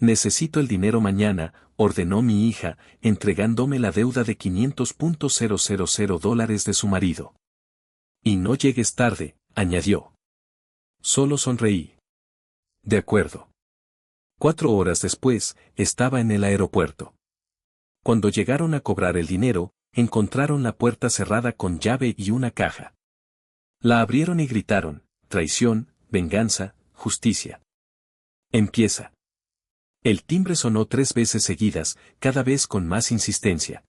Necesito el dinero mañana, ordenó mi hija, entregándome la deuda de $500,000 de su marido. Y no llegues tarde, añadió. Solo sonreí. De acuerdo. 4 horas después, estaba en el aeropuerto. Cuando llegaron a cobrar el dinero, encontraron la puerta cerrada con llave y una caja. La abrieron y gritaron: traición, venganza, justicia. Empieza. El timbre sonó 3 veces seguidas, cada vez con más insistencia.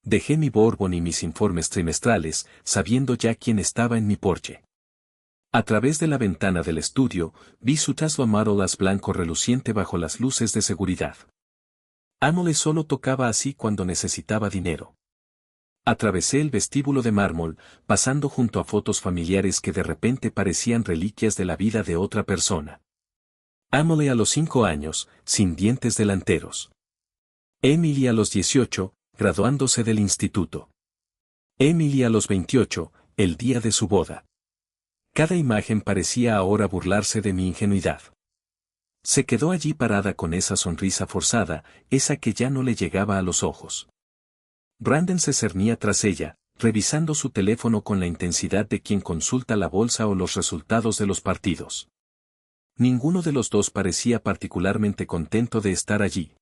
Dejé mi Bourbon y mis informes trimestrales, sabiendo ya quién estaba en mi porche. A través de la ventana del estudio, vi su Tesla Model S blanco reluciente bajo las luces de seguridad. Emily solo tocaba así cuando necesitaba dinero. Atravesé el vestíbulo de mármol, pasando junto a fotos familiares que de repente parecían reliquias de la vida de otra persona. Emily a los 5 años, sin dientes delanteros. Emily a los 18, graduándose del instituto. Emily a los 28, el día de su boda. Cada imagen parecía ahora burlarse de mi ingenuidad. Se quedó allí parada con esa sonrisa forzada, esa que ya no le llegaba a los ojos. Brandon se cernía tras ella, revisando su teléfono con la intensidad de quien consulta la bolsa o los resultados de los partidos. Ninguno de los dos parecía particularmente contento de estar allí.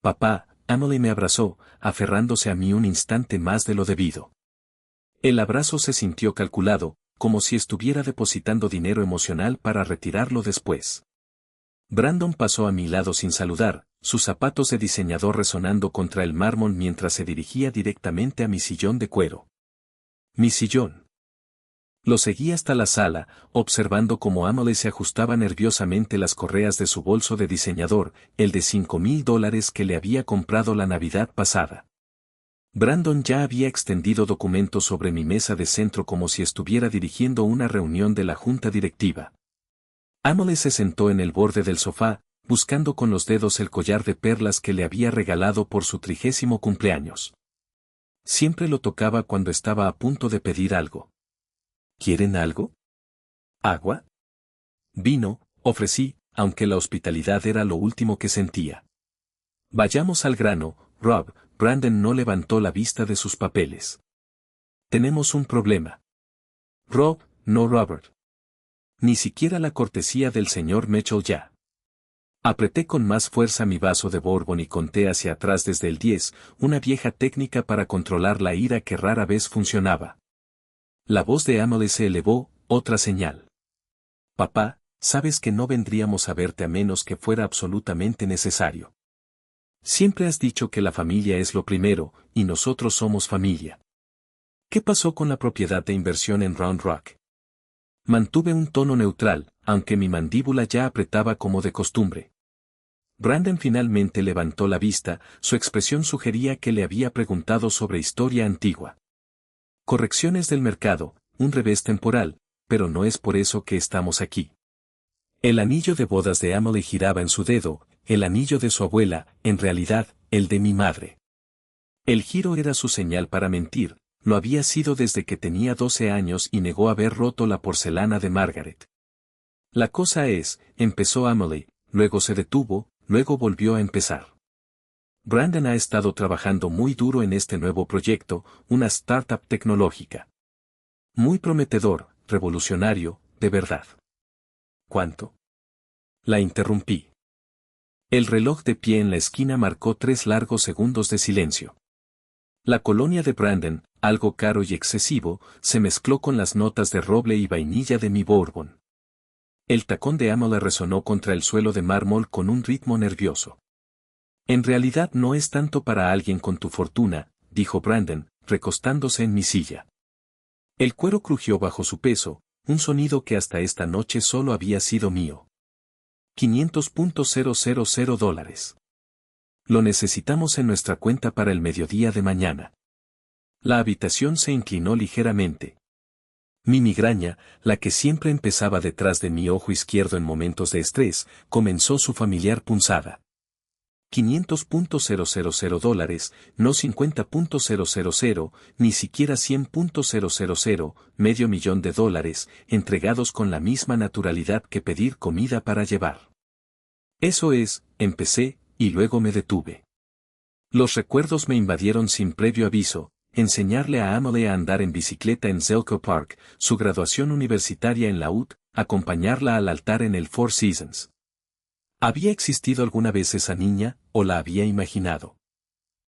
Papá, Emily me abrazó, aferrándose a mí un instante más de lo debido. El abrazo se sintió calculado, como si estuviera depositando dinero emocional para retirarlo después. Brandon pasó a mi lado sin saludar, sus zapatos de diseñador resonando contra el mármol mientras se dirigía directamente a mi sillón de cuero. Mi sillón. Lo seguí hasta la sala, observando cómo Emily se ajustaba nerviosamente las correas de su bolso de diseñador, el de $5,000 que le había comprado la Navidad pasada. Brandon ya había extendido documentos sobre mi mesa de centro como si estuviera dirigiendo una reunión de la junta directiva. Emily se sentó en el borde del sofá, buscando con los dedos el collar de perlas que le había regalado por su 30º cumpleaños. Siempre lo tocaba cuando estaba a punto de pedir algo. ¿Quieren algo? ¿Agua? Vino, ofrecí, aunque la hospitalidad era lo último que sentía. Vayamos al grano, Rob. Brandon no levantó la vista de sus papeles. Tenemos un problema. Rob, no Robert. Ni siquiera la cortesía del señor Mitchell ya. Apreté con más fuerza mi vaso de Bourbon y conté hacia atrás desde el 10, una vieja técnica para controlar la ira que rara vez funcionaba. La voz de Emily se elevó, otra señal. Papá, sabes que no vendríamos a verte a menos que fuera absolutamente necesario. Siempre has dicho que la familia es lo primero, y nosotros somos familia. ¿Qué pasó con la propiedad de inversión en Round Rock? Mantuve un tono neutral, aunque mi mandíbula ya apretaba como de costumbre. Brandon finalmente levantó la vista, su expresión sugería que le había preguntado sobre historia antigua. Correcciones del mercado, un revés temporal, pero no es por eso que estamos aquí. El anillo de bodas de Emily giraba en su dedo, el anillo de su abuela, en realidad, el de mi madre. El giro era su señal para mentir, lo había sido desde que tenía 12 años y negó haber roto la porcelana de Margaret. La cosa es, empezó Emily, luego se detuvo, luego volvió a empezar. Brandon ha estado trabajando muy duro en este nuevo proyecto, una startup tecnológica. Muy prometedor, revolucionario, de verdad. ¿Cuánto? La interrumpí. El reloj de pie en la esquina marcó 3 largos segundos de silencio. La colonia de Brandon, algo caro y excesivo, se mezcló con las notas de roble y vainilla de mi Bourbon. El tacón de Emily resonó contra el suelo de mármol con un ritmo nervioso. En realidad no es tanto para alguien con tu fortuna, dijo Brandon, recostándose en mi silla. El cuero crujió bajo su peso, un sonido que hasta esta noche solo había sido mío. $500,000. Lo necesitamos en nuestra cuenta para el mediodía de mañana. La habitación se inclinó ligeramente. Mi migraña, la que siempre empezaba detrás de mi ojo izquierdo en momentos de estrés, comenzó su familiar punzada. $500,000, no $50,000, ni siquiera $100,000, $500,000, entregados con la misma naturalidad que pedir comida para llevar. Eso es, empecé, y luego me detuve. Los recuerdos me invadieron sin previo aviso, enseñarle a Emily a andar en bicicleta en Zelko Park, su graduación universitaria en la UT, acompañarla al altar en el Four Seasons. ¿Había existido alguna vez esa niña, o la había imaginado?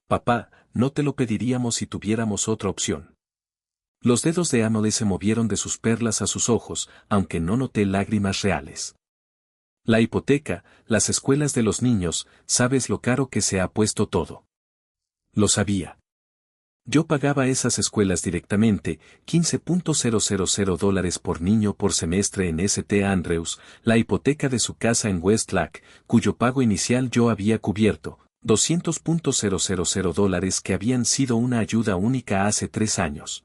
Papá, no te lo pediríamos si tuviéramos otra opción. Los dedos de Emily se movieron de sus perlas a sus ojos, aunque no noté lágrimas reales. La hipoteca, las escuelas de los niños, sabes lo caro que se ha puesto todo. Lo sabía. Yo pagaba esas escuelas directamente, $15,000 por niño por semestre en St. Andrews, la hipoteca de su casa en Westlake, cuyo pago inicial yo había cubierto, $200,000 que habían sido una ayuda única hace 3 años.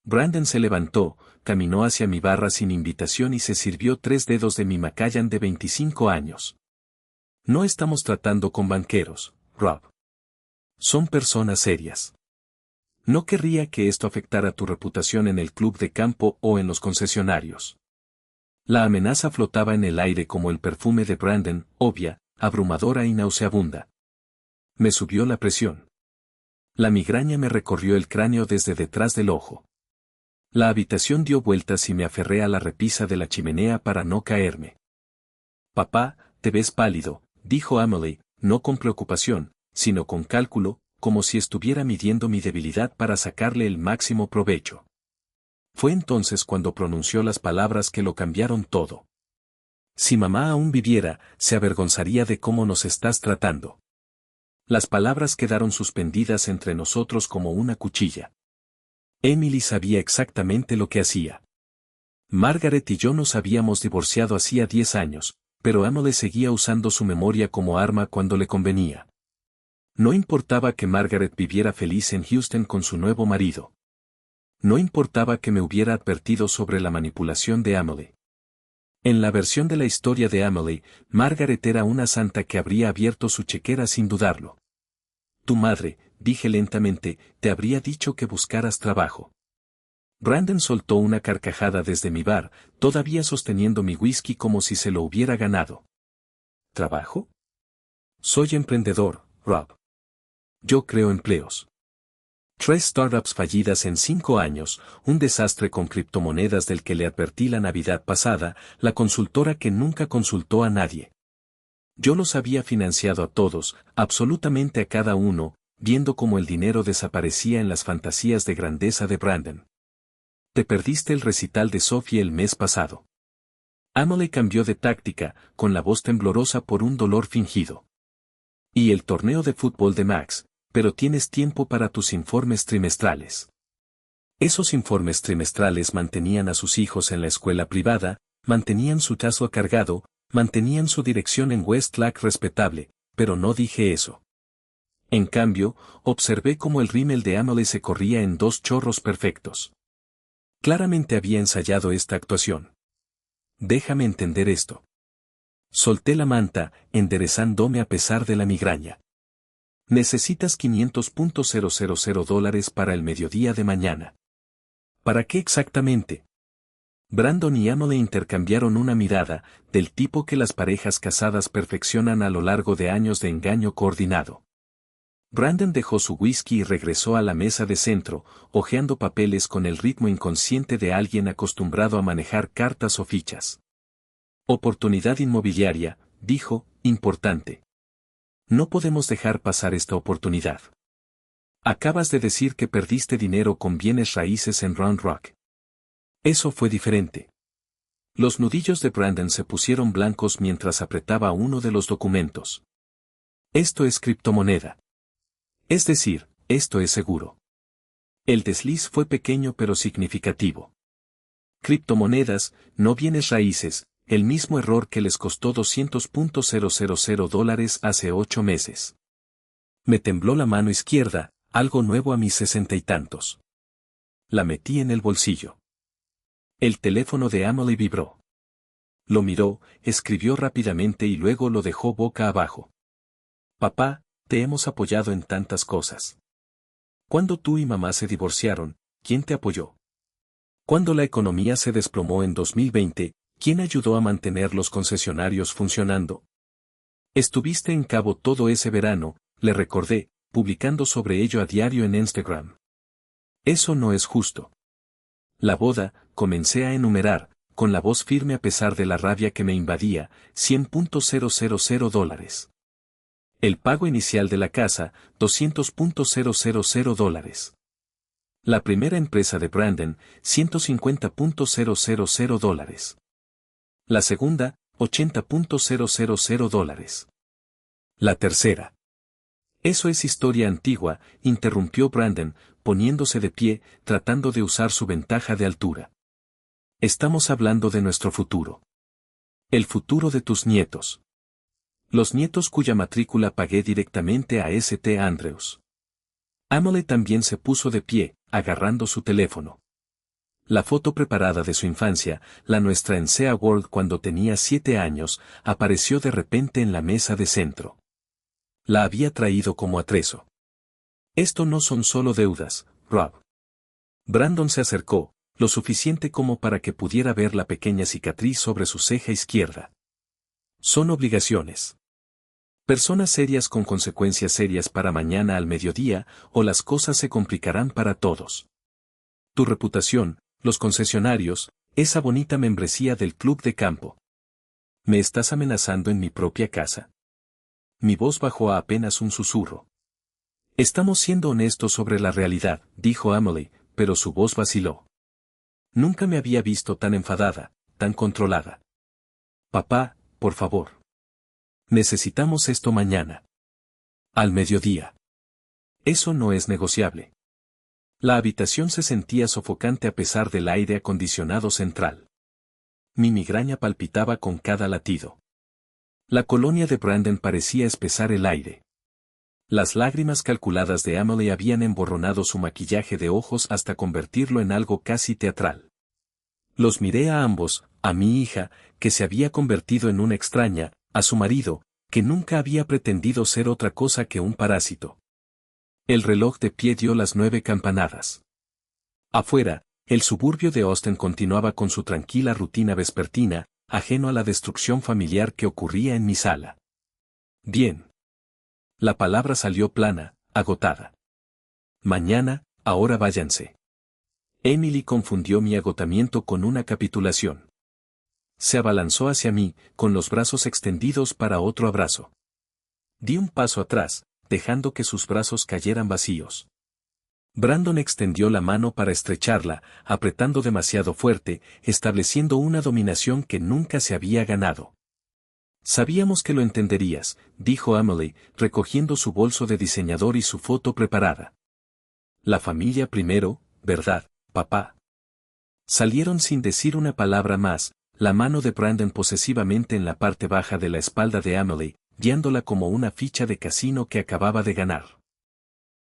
Brandon se levantó, caminó hacia mi barra sin invitación y se sirvió 3 dedos de mi Macallan de 25 años. No estamos tratando con banqueros, Rob. Son personas serias. No querría que esto afectara tu reputación en el club de campo o en los concesionarios. La amenaza flotaba en el aire como el perfume de Brandon, obvia, abrumadora y nauseabunda. Me subió la presión. La migraña me recorrió el cráneo desde detrás del ojo. La habitación dio vueltas y me aferré a la repisa de la chimenea para no caerme. Papá, te ves pálido, dijo Emily, no con preocupación, sino con cálculo, como si estuviera midiendo mi debilidad para sacarle el máximo provecho. Fue entonces cuando pronunció las palabras que lo cambiaron todo. Si mamá aún viviera, se avergonzaría de cómo nos estás tratando. Las palabras quedaron suspendidas entre nosotros como una cuchilla. Emily sabía exactamente lo que hacía. Margaret y yo nos habíamos divorciado hacía 10 años, pero Emily seguía usando su memoria como arma cuando le convenía. No importaba que Margaret viviera feliz en Houston con su nuevo marido. No importaba que me hubiera advertido sobre la manipulación de Emily. En la versión de la historia de Emily, Margaret era una santa que habría abierto su chequera sin dudarlo. Tu madre, dije lentamente, te habría dicho que buscaras trabajo. Brandon soltó una carcajada desde mi bar, todavía sosteniendo mi whisky como si se lo hubiera ganado. ¿Trabajo? Soy emprendedor, Rob. Yo creo empleos. 3 startups fallidas en 5 años, un desastre con criptomonedas del que le advertí la Navidad pasada, la consultora que nunca consultó a nadie. Yo los había financiado a todos, absolutamente a cada uno, viendo cómo el dinero desaparecía en las fantasías de grandeza de Brandon. Te perdiste el recital de Sophie el mes pasado. Emily cambió de táctica, con la voz temblorosa por un dolor fingido. Y el torneo de fútbol de Max, pero tienes tiempo para tus informes trimestrales. Esos informes trimestrales mantenían a sus hijos en la escuela privada, mantenían su tazo cargado, mantenían su dirección en Westlake respetable, pero no dije eso. En cambio, observé cómo el rímel de Emily se corría en 2 chorros perfectos. Claramente había ensayado esta actuación. Déjame entender esto. Solté la manta, enderezándome a pesar de la migraña. Necesitas $500,000 para el mediodía de mañana. ¿Para qué exactamente? Brandon y Emily intercambiaron una mirada, del tipo que las parejas casadas perfeccionan a lo largo de años de engaño coordinado. Brandon dejó su whisky y regresó a la mesa de centro, hojeando papeles con el ritmo inconsciente de alguien acostumbrado a manejar cartas o fichas. Oportunidad inmobiliaria, dijo, importante. No podemos dejar pasar esta oportunidad. Acabas de decir que perdiste dinero con bienes raíces en Round Rock. Eso fue diferente. Los nudillos de Brandon se pusieron blancos mientras apretaba uno de los documentos. Esto es criptomoneda. Es decir, esto es seguro. El desliz fue pequeño pero significativo. Criptomonedas, no bienes raíces, el mismo error que les costó $200,000 hace 8 meses. Me tembló la mano izquierda, algo nuevo a mis 60 y tantos. La metí en el bolsillo. El teléfono de Emily vibró. Lo miró, escribió rápidamente y luego lo dejó boca abajo. Papá, te hemos apoyado en tantas cosas. Cuando tú y mamá se divorciaron, ¿quién te apoyó? Cuando la economía se desplomó en 2020, ¿quién ayudó a mantener los concesionarios funcionando? Estuviste en Cabo todo ese verano, le recordé, publicando sobre ello a diario en Instagram. Eso no es justo. La boda, comencé a enumerar, con la voz firme a pesar de la rabia que me invadía, $100,000. El pago inicial de la casa, $200,000. La primera empresa de Brandon, $150,000. La segunda, $80,000. La tercera. Eso es historia antigua, interrumpió Brandon, poniéndose de pie, tratando de usar su ventaja de altura. Estamos hablando de nuestro futuro. El futuro de tus nietos. Los nietos cuya matrícula pagué directamente a St. Andrews. Emily también se puso de pie, agarrando su teléfono. La foto preparada de su infancia, la nuestra en Sea World cuando tenía 7 años, apareció de repente en la mesa de centro. La había traído como atrezo. Esto no son solo deudas, Rob. Brandon se acercó, lo suficiente como para que pudiera ver la pequeña cicatriz sobre su ceja izquierda. Son obligaciones. Personas serias con consecuencias serias para mañana al mediodía, o las cosas se complicarán para todos. Tu reputación, los concesionarios, esa bonita membresía del club de campo. ¿Me estás amenazando en mi propia casa? Mi voz bajó a apenas un susurro. Estamos siendo honestos sobre la realidad, dijo Emily, pero su voz vaciló. Nunca me había visto tan enfadada, tan controlada. Papá, por favor. Necesitamos esto mañana. Al mediodía. Eso no es negociable. La habitación se sentía sofocante a pesar del aire acondicionado central. Mi migraña palpitaba con cada latido. La colonia de Brandon parecía espesar el aire. Las lágrimas calculadas de Emily habían emborronado su maquillaje de ojos hasta convertirlo en algo casi teatral. Los miré a ambos, a mi hija, que se había convertido en una extraña, a su marido, que nunca había pretendido ser otra cosa que un parásito. El reloj de pie dio las 9 campanadas. Afuera, el suburbio de Austin continuaba con su tranquila rutina vespertina, ajeno a la destrucción familiar que ocurría en mi sala. Bien. La palabra salió plana, agotada. Mañana, ahora váyanse. Emily confundió mi agotamiento con una capitulación. Se abalanzó hacia mí, con los brazos extendidos para otro abrazo. Di un paso atrás, dejando que sus brazos cayeran vacíos. Brandon extendió la mano para estrecharla, apretando demasiado fuerte, estableciendo una dominación que nunca se había ganado. Sabíamos que lo entenderías, dijo Emily, recogiendo su bolso de diseñador y su foto preparada. La familia primero, ¿verdad, papá? Salieron sin decir una palabra más, la mano de Brandon posesivamente en la parte baja de la espalda de Emily, guiándola como una ficha de casino que acababa de ganar.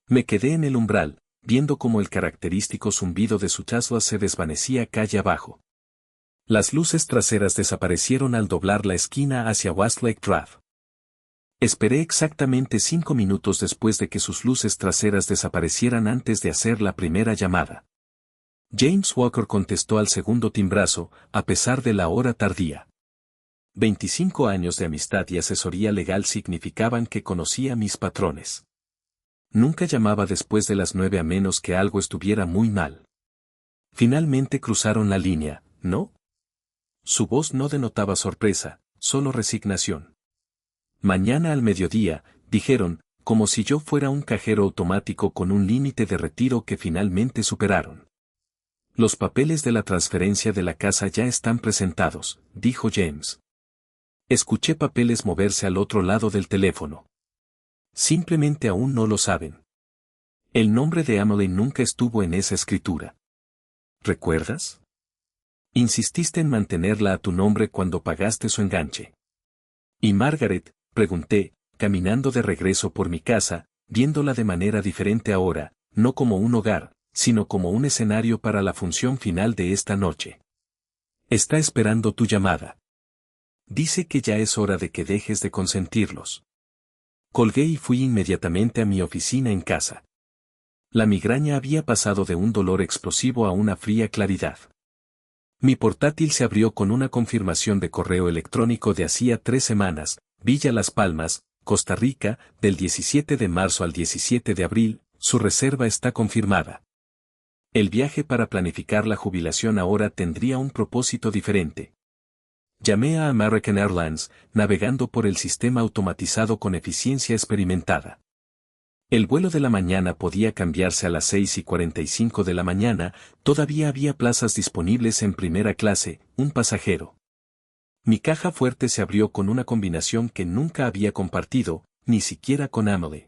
Me quedé en el umbral, viendo cómo el característico zumbido de su Tesla se desvanecía calle abajo. Las luces traseras desaparecieron al doblar la esquina hacia Westlake Drive. Esperé exactamente 5 minutos después de que sus luces traseras desaparecieran antes de hacer la primera llamada. James Walker contestó al segundo timbrazo, a pesar de la hora tardía. 25 años de amistad y asesoría legal significaban que conocía mis patrones. Nunca llamaba después de las 9 a menos que algo estuviera muy mal. Finalmente cruzaron la línea, ¿no? Su voz no denotaba sorpresa, solo resignación. Mañana al mediodía, dijeron, como si yo fuera un cajero automático con un límite de retiro que finalmente superaron. Los papeles de la transferencia de la casa ya están presentados, dijo James. Escuché papeles moverse al otro lado del teléfono. Simplemente aún no lo saben. El nombre de Emily nunca estuvo en esa escritura. ¿Recuerdas? Insististe en mantenerla a tu nombre cuando pagaste su enganche. ¿Y Margaret? Pregunté, caminando de regreso por mi casa, viéndola de manera diferente ahora, no como un hogar, sino como un escenario para la función final de esta noche. Está esperando tu llamada. Dice que ya es hora de que dejes de consentirlos. Colgué y fui inmediatamente a mi oficina en casa. La migraña había pasado de un dolor explosivo a una fría claridad. Mi portátil se abrió con una confirmación de correo electrónico de hacía 3 semanas, Villa Las Palmas, Costa Rica, del 17 de marzo al 17 de abril, su reserva está confirmada. El viaje para planificar la jubilación ahora tendría un propósito diferente. Llamé a American Airlines, navegando por el sistema automatizado con eficiencia experimentada. El vuelo de la mañana podía cambiarse a las 6:45 de la mañana, todavía había plazas disponibles en primera clase, un pasajero. Mi caja fuerte se abrió con una combinación que nunca había compartido, ni siquiera con Amelie.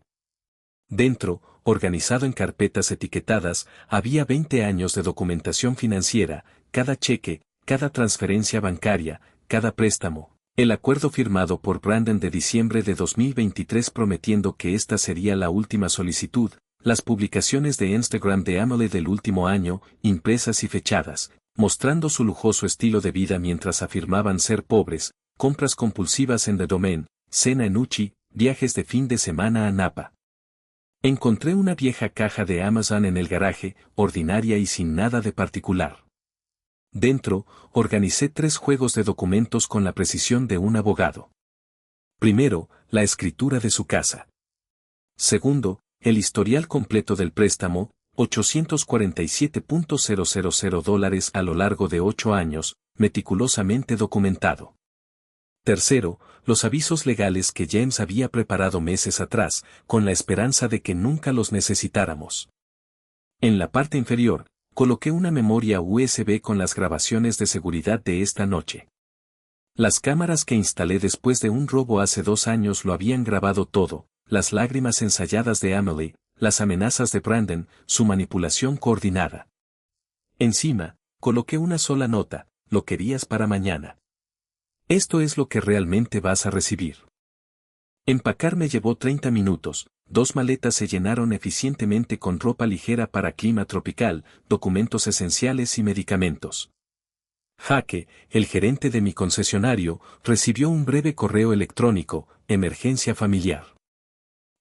Dentro, organizado en carpetas etiquetadas, había 20 años de documentación financiera, cada cheque, cada transferencia bancaria, cada préstamo. El acuerdo firmado por Brandon de diciembre de 2023 prometiendo que esta sería la última solicitud, las publicaciones de Instagram de Amelie del último año, impresas y fechadas, mostrando su lujoso estilo de vida mientras afirmaban ser pobres, compras compulsivas en The Domain, cena en Uchi, viajes de fin de semana a Napa. Encontré una vieja caja de Amazon en el garaje, ordinaria y sin nada de particular. Dentro, organicé 3 juegos de documentos con la precisión de un abogado. Primero, la escritura de su casa. Segundo, el historial completo del préstamo, $847.000 a lo largo de 8 años, meticulosamente documentado. Tercero, los avisos legales que James había preparado meses atrás, con la esperanza de que nunca los necesitáramos. En la parte inferior, coloqué una memoria USB con las grabaciones de seguridad de esta noche. Las cámaras que instalé después de un robo hace 2 años lo habían grabado todo, las lágrimas ensayadas de Amelie, las amenazas de Brandon, su manipulación coordinada. Encima, coloqué una sola nota, lo querías para mañana. Esto es lo que realmente vas a recibir. Empacar me llevó 30 minutos, 2 maletas se llenaron eficientemente con ropa ligera para clima tropical, documentos esenciales y medicamentos. Jaque, el gerente de mi concesionario, recibió un breve correo electrónico, emergencia familiar.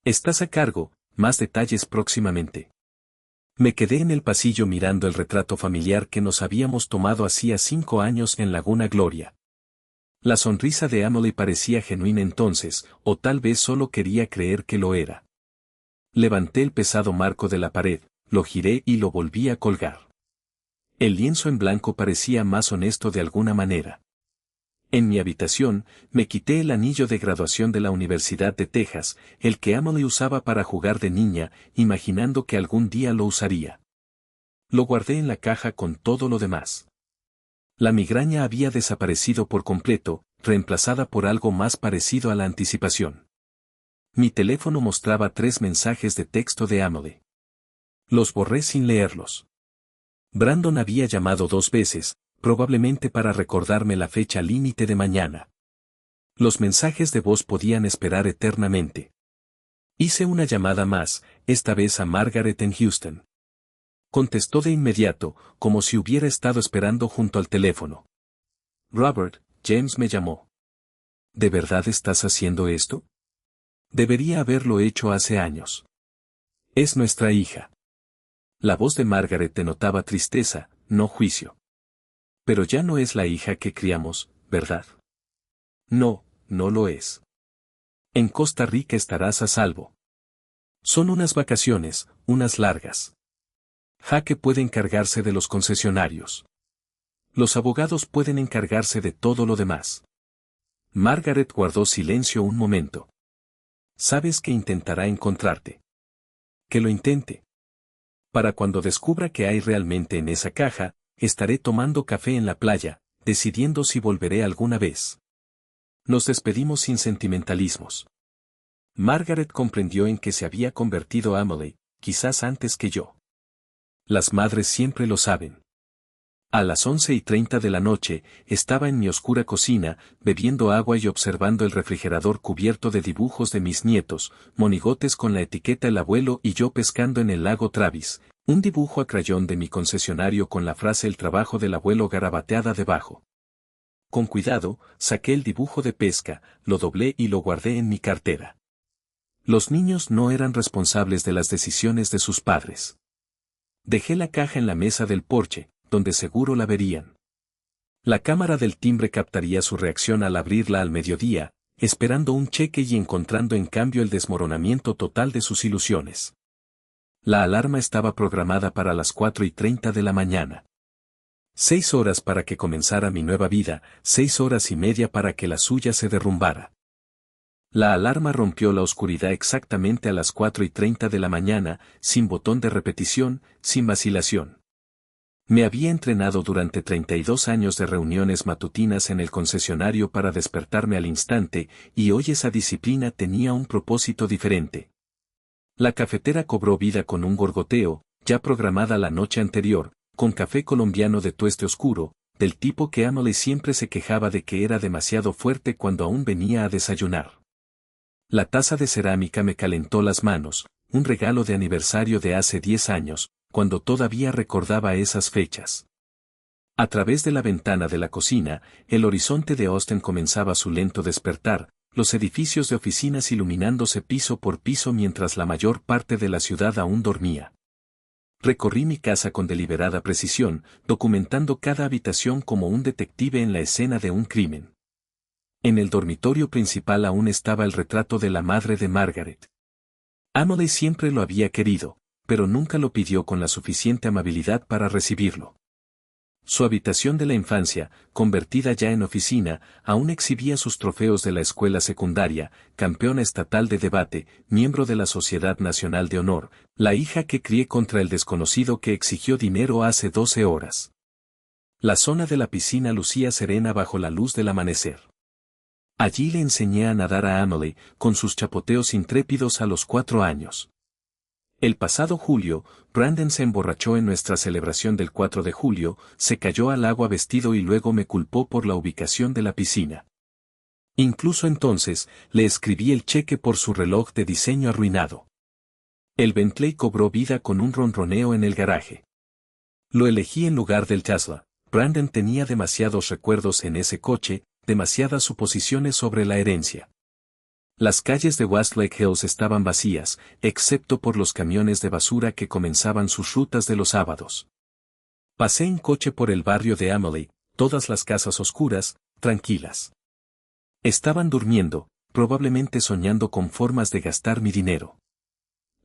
Estás a cargo, más detalles próximamente. Me quedé en el pasillo mirando el retrato familiar que nos habíamos tomado hacía 5 años en Laguna Gloria. La sonrisa de Amelie parecía genuina entonces, o tal vez solo quería creer que lo era. Levanté el pesado marco de la pared, lo giré y lo volví a colgar. El lienzo en blanco parecía más honesto de alguna manera. En mi habitación, me quité el anillo de graduación de la Universidad de Texas, el que Amelie usaba para jugar de niña, imaginando que algún día lo usaría. Lo guardé en la caja con todo lo demás. La migraña había desaparecido por completo, reemplazada por algo más parecido a la anticipación. Mi teléfono mostraba 3 mensajes de texto de Amelie. Los borré sin leerlos. Brandon había llamado 2 veces, probablemente para recordarme la fecha límite de mañana. Los mensajes de voz podían esperar eternamente. Hice una llamada más, esta vez a Margaret en Houston. Contestó de inmediato, como si hubiera estado esperando junto al teléfono. Robert, James me llamó. ¿De verdad estás haciendo esto? Debería haberlo hecho hace años. Es nuestra hija. La voz de Margaret denotaba tristeza, no juicio. Pero ya no es la hija que criamos, ¿verdad? No, no lo es. En Costa Rica estarás a salvo. Son unas vacaciones, unas largas. Jaque puede encargarse de los concesionarios. Los abogados pueden encargarse de todo lo demás. Margaret guardó silencio un momento. Sabes que intentará encontrarte. Que lo intente. Para cuando descubra qué hay realmente en esa caja, estaré tomando café en la playa, decidiendo si volveré alguna vez. Nos despedimos sin sentimentalismos. Margaret comprendió en que se había convertido Amelie, quizás antes que yo. Las madres siempre lo saben. A las 11:30 de la noche, estaba en mi oscura cocina, bebiendo agua y observando el refrigerador cubierto de dibujos de mis nietos, monigotes con la etiqueta El abuelo y yo pescando en el lago Travis, un dibujo a crayón de mi concesionario con la frase El trabajo del abuelo garabateada debajo. Con cuidado, saqué el dibujo de pesca, lo doblé y lo guardé en mi cartera. Los niños no eran responsables de las decisiones de sus padres. Dejé la caja en la mesa del porche, donde seguro la verían. La cámara del timbre captaría su reacción al abrirla al mediodía, esperando un cheque y encontrando en cambio el desmoronamiento total de sus ilusiones. La alarma estaba programada para las 4:30 de la mañana. 6 horas para que comenzara mi nueva vida, 6 horas y media para que la suya se derrumbara. La alarma rompió la oscuridad exactamente a las 4:30 de la mañana, sin botón de repetición, sin vacilación. Me había entrenado durante 32 años de reuniones matutinas en el concesionario para despertarme al instante, y hoy esa disciplina tenía un propósito diferente. La cafetera cobró vida con un gorgoteo, ya programada la noche anterior, con café colombiano de tueste oscuro, del tipo que Emily siempre se quejaba de que era demasiado fuerte cuando aún venía a desayunar. La taza de cerámica me calentó las manos, un regalo de aniversario de hace 10 años, cuando todavía recordaba esas fechas. A través de la ventana de la cocina, el horizonte de Austin comenzaba su lento despertar, los edificios de oficinas iluminándose piso por piso mientras la mayor parte de la ciudad aún dormía. Recorrí mi casa con deliberada precisión, documentando cada habitación como un detective en la escena de un crimen. En el dormitorio principal aún estaba el retrato de la madre de Margaret. Emily siempre lo había querido, pero nunca lo pidió con la suficiente amabilidad para recibirlo. Su habitación de la infancia, convertida ya en oficina, aún exhibía sus trofeos de la escuela secundaria, campeona estatal de debate, miembro de la Sociedad Nacional de Honor, la hija que crié contra el desconocido que exigió dinero hace 12 horas. La zona de la piscina lucía serena bajo la luz del amanecer. Allí le enseñé a nadar a Emily, con sus chapoteos intrépidos a los 4 años. El pasado julio, Brandon se emborrachó en nuestra celebración del 4 de julio, se cayó al agua vestido y luego me culpó por la ubicación de la piscina. Incluso entonces, le escribí el cheque por su reloj de diseño arruinado. El Bentley cobró vida con un ronroneo en el garaje. Lo elegí en lugar del Tesla. Brandon tenía demasiados recuerdos en ese coche, demasiadas suposiciones sobre la herencia. Las calles de Westlake Hills estaban vacías, excepto por los camiones de basura que comenzaban sus rutas de los sábados. Pasé en coche por el barrio de Emily, todas las casas oscuras, tranquilas. Estaban durmiendo, probablemente soñando con formas de gastar mi dinero.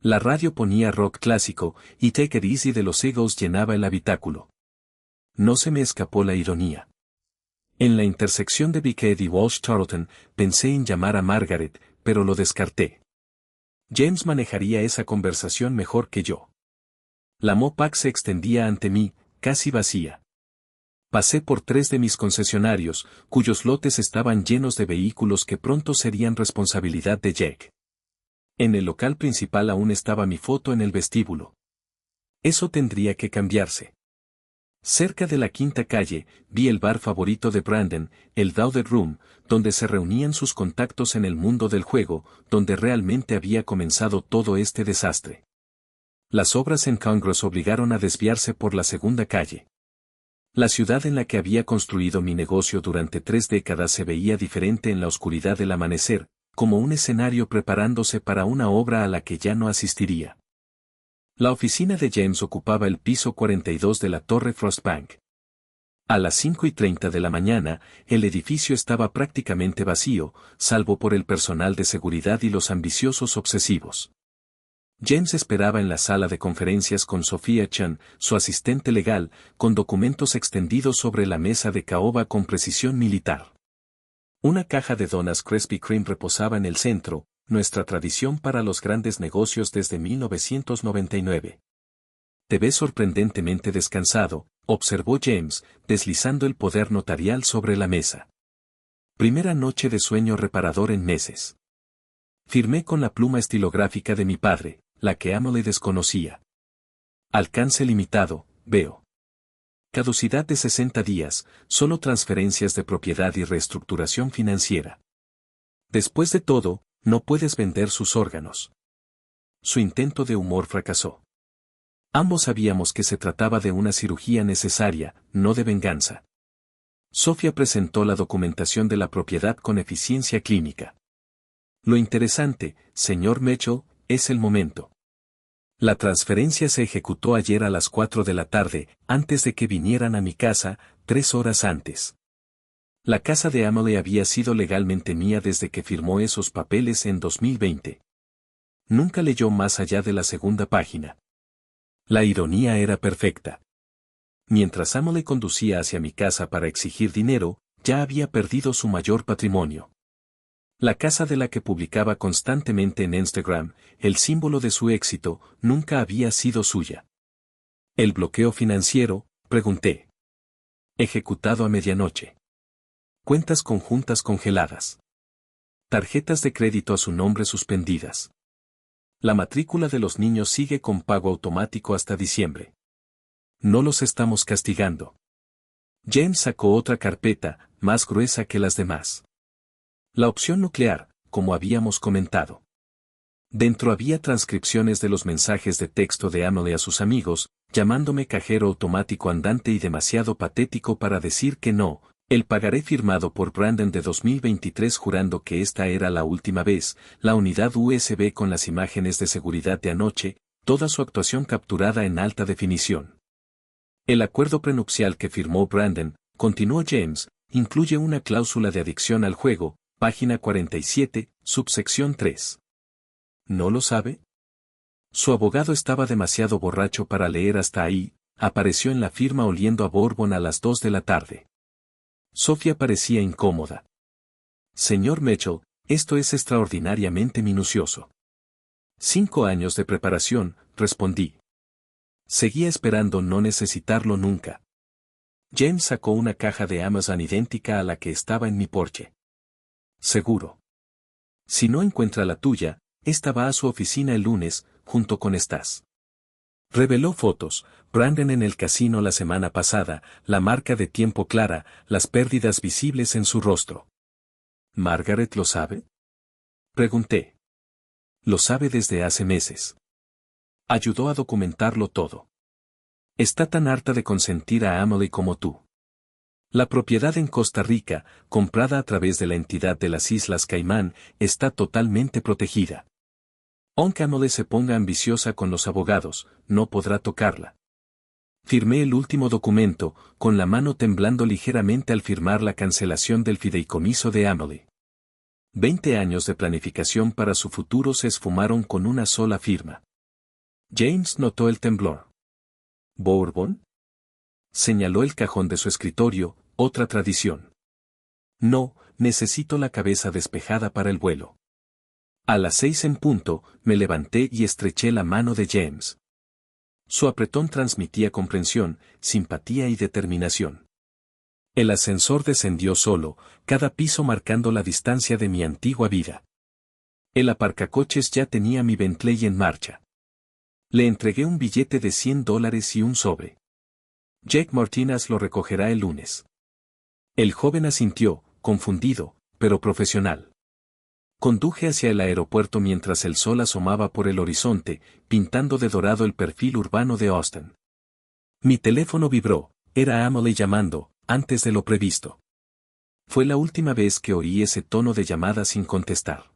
La radio ponía rock clásico, y Take It Easy de los Eagles llenaba el habitáculo. No se me escapó la ironía. En la intersección de Beached y Walsh Tarleton, pensé en llamar a Margaret, pero lo descarté. James manejaría esa conversación mejor que yo. La Mopac se extendía ante mí, casi vacía. Pasé por 3 de mis concesionarios, cuyos lotes estaban llenos de vehículos que pronto serían responsabilidad de Jack. En el local principal aún estaba mi foto en el vestíbulo. Eso tendría que cambiarse. Cerca de la quinta calle, vi el bar favorito de Brandon, el Dowded Room, donde se reunían sus contactos en el mundo del juego, donde realmente había comenzado todo este desastre. Las obras en Congress obligaron a desviarse por la segunda calle. La ciudad en la que había construido mi negocio durante 3 décadas se veía diferente en la oscuridad del amanecer, como un escenario preparándose para una obra a la que ya no asistiría. La oficina de James ocupaba el piso 42 de la Torre Frostbank. A las 5:30 de la mañana, el edificio estaba prácticamente vacío, salvo por el personal de seguridad y los ambiciosos obsesivos. James esperaba en la sala de conferencias con Sophia Chan, su asistente legal, con documentos extendidos sobre la mesa de caoba con precisión militar. Una caja de donas Krispy Kreme reposaba en el centro, nuestra tradición para los grandes negocios desde 1999. Te ves sorprendentemente descansado, observó James, deslizando el poder notarial sobre la mesa. Primera noche de sueño reparador en meses. Firmé con la pluma estilográfica de mi padre, la que Emily desconocía. Alcance limitado, veo. Caducidad de 60 días, solo transferencias de propiedad y reestructuración financiera. Después de todo, no puedes vender sus órganos. Su intento de humor fracasó. Ambos sabíamos que se trataba de una cirugía necesaria, no de venganza. Sofía presentó la documentación de la propiedad con eficiencia clínica. Lo interesante, señor Mitchell, es el momento. La transferencia se ejecutó ayer a las 4 de la tarde, antes de que vinieran a mi casa, 3 horas antes. La casa de Emily había sido legalmente mía desde que firmó esos papeles en 2020. Nunca leyó más allá de la segunda página. La ironía era perfecta. Mientras Emily conducía hacia mi casa para exigir dinero, ya había perdido su mayor patrimonio. La casa de la que publicaba constantemente en Instagram, el símbolo de su éxito, nunca había sido suya. ¿El bloqueo financiero?, pregunté. Ejecutado a medianoche. Cuentas conjuntas congeladas. Tarjetas de crédito a su nombre suspendidas. La matrícula de los niños sigue con pago automático hasta diciembre. No los estamos castigando. James sacó otra carpeta, más gruesa que las demás. La opción nuclear, como habíamos comentado. Dentro había transcripciones de los mensajes de texto de Emily a sus amigos, llamándome cajero automático andante y demasiado patético para decir que no, el pagaré firmado por Brandon de 2023 jurando que esta era la última vez, la unidad USB con las imágenes de seguridad de anoche, toda su actuación capturada en alta definición. El acuerdo prenupcial que firmó Brandon, continuó James, incluye una cláusula de adicción al juego, página 47, subsección 3. ¿No lo sabe? Su abogado estaba demasiado borracho para leer hasta ahí, apareció en la firma oliendo a Bourbon a las 2 de la tarde. Sofía parecía incómoda. Señor Mitchell, esto es extraordinariamente minucioso. 5 años de preparación, respondí. Seguía esperando no necesitarlo nunca. James sacó una caja de Amazon idéntica a la que estaba en mi porche. Seguro. Si no encuentra la tuya, esta va a su oficina el lunes, junto con estas. Reveló fotos, Brandon en el casino la semana pasada, la marca de tiempo clara, las pérdidas visibles en su rostro. ¿Margaret lo sabe? Pregunté. Lo sabe desde hace meses. Ayudó a documentarlo todo. Está tan harta de consentir a Emily como tú. La propiedad en Costa Rica, comprada a través de la entidad de las Islas Caimán, está totalmente protegida. Aunque Emily se ponga ambiciosa con los abogados, no podrá tocarla. Firmé el último documento, con la mano temblando ligeramente al firmar la cancelación del fideicomiso de Emily. 20 años de planificación para su futuro se esfumaron con una sola firma. James notó el temblor. ¿Bourbon? Señaló el cajón de su escritorio, otra tradición. No, necesito la cabeza despejada para el vuelo. A las 6 en punto, me levanté y estreché la mano de James. Su apretón transmitía comprensión, simpatía y determinación. El ascensor descendió solo, cada piso marcando la distancia de mi antigua vida. El aparcacoches ya tenía mi Bentley en marcha. Le entregué un billete de $100 y un sobre. Jake Martinez lo recogerá el lunes. El joven asintió, confundido, pero profesional. Conduje hacia el aeropuerto mientras el sol asomaba por el horizonte, pintando de dorado el perfil urbano de Austin. Mi teléfono vibró, era Emily llamando, antes de lo previsto. Fue la última vez que oí ese tono de llamada sin contestar.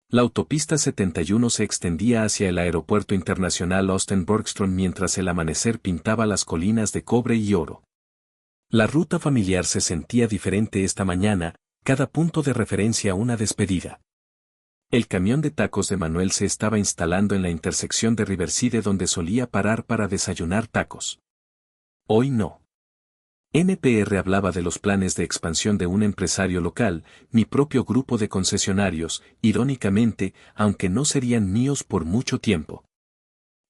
La autopista 71 se extendía hacia el aeropuerto internacional Austin-Bergstrom mientras el amanecer pintaba las colinas de cobre y oro. La ruta familiar se sentía diferente esta mañana, cada punto de referencia una despedida. El camión de tacos de Manuel se estaba instalando en la intersección de Riverside donde solía parar para desayunar tacos. Hoy no. NPR hablaba de los planes de expansión de un empresario local, mi propio grupo de concesionarios, irónicamente, aunque no serían míos por mucho tiempo.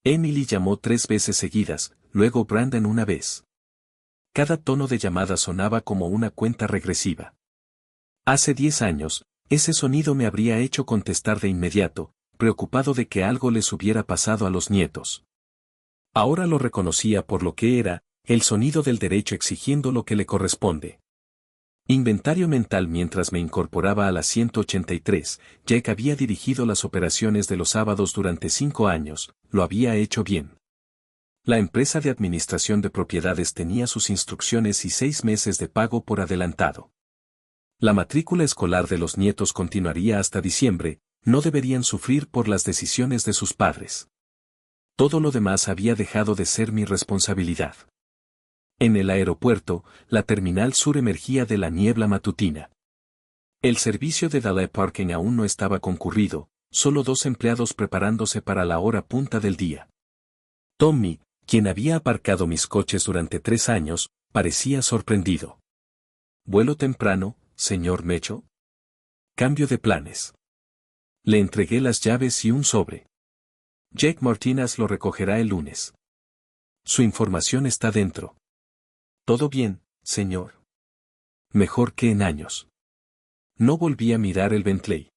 Emily llamó 3 veces seguidas, luego Brandon una vez. Cada tono de llamada sonaba como una cuenta regresiva. Hace 10 años, ese sonido me habría hecho contestar de inmediato, preocupado de que algo les hubiera pasado a los nietos. Ahora lo reconocía por lo que era, el sonido del derecho exigiendo lo que le corresponde. Inventario mental mientras me incorporaba a la 183, Jake había dirigido las operaciones de los sábados durante 5 años, lo había hecho bien. La empresa de administración de propiedades tenía sus instrucciones y 6 meses de pago por adelantado. La matrícula escolar de los nietos continuaría hasta diciembre, no deberían sufrir por las decisiones de sus padres. Todo lo demás había dejado de ser mi responsabilidad. En el aeropuerto, la terminal sur emergía de la niebla matutina. El servicio de valet parking aún no estaba concurrido, solo 2 empleados preparándose para la hora punta del día. Tommy, quien había aparcado mis coches durante 3 años, parecía sorprendido. ¿Vuelo temprano, señor Mecho? Cambio de planes. Le entregué las llaves y un sobre. Jake Martínez lo recogerá el lunes. Su información está dentro. Todo bien, señor. Mejor que en años. No volví a mirar el Bentley.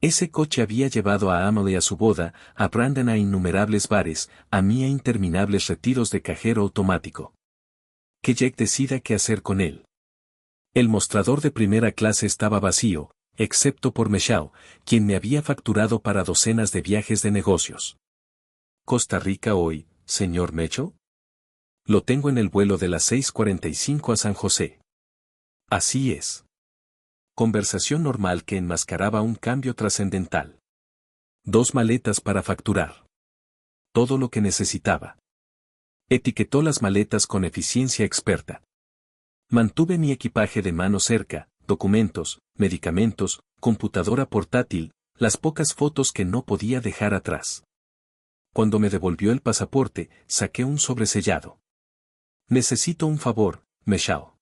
Ese coche había llevado a Emily a su boda, a Brandon a innumerables bares, a mí a interminables retiros de cajero automático. Que Jake decida qué hacer con él. El mostrador de primera clase estaba vacío, excepto por Meshao, quien me había facturado para docenas de viajes de negocios. ¿Costa Rica hoy, señor Mecho? Lo tengo en el vuelo de las 6:45 a San José. Así es. Conversación normal que enmascaraba un cambio trascendental. 2 maletas para facturar. Todo lo que necesitaba. Etiquetó las maletas con eficiencia experta. Mantuve mi equipaje de mano cerca, documentos, medicamentos, computadora portátil, las pocas fotos que no podía dejar atrás. Cuando me devolvió el pasaporte, saqué un sobresellado. Necesito un favor, Meshao.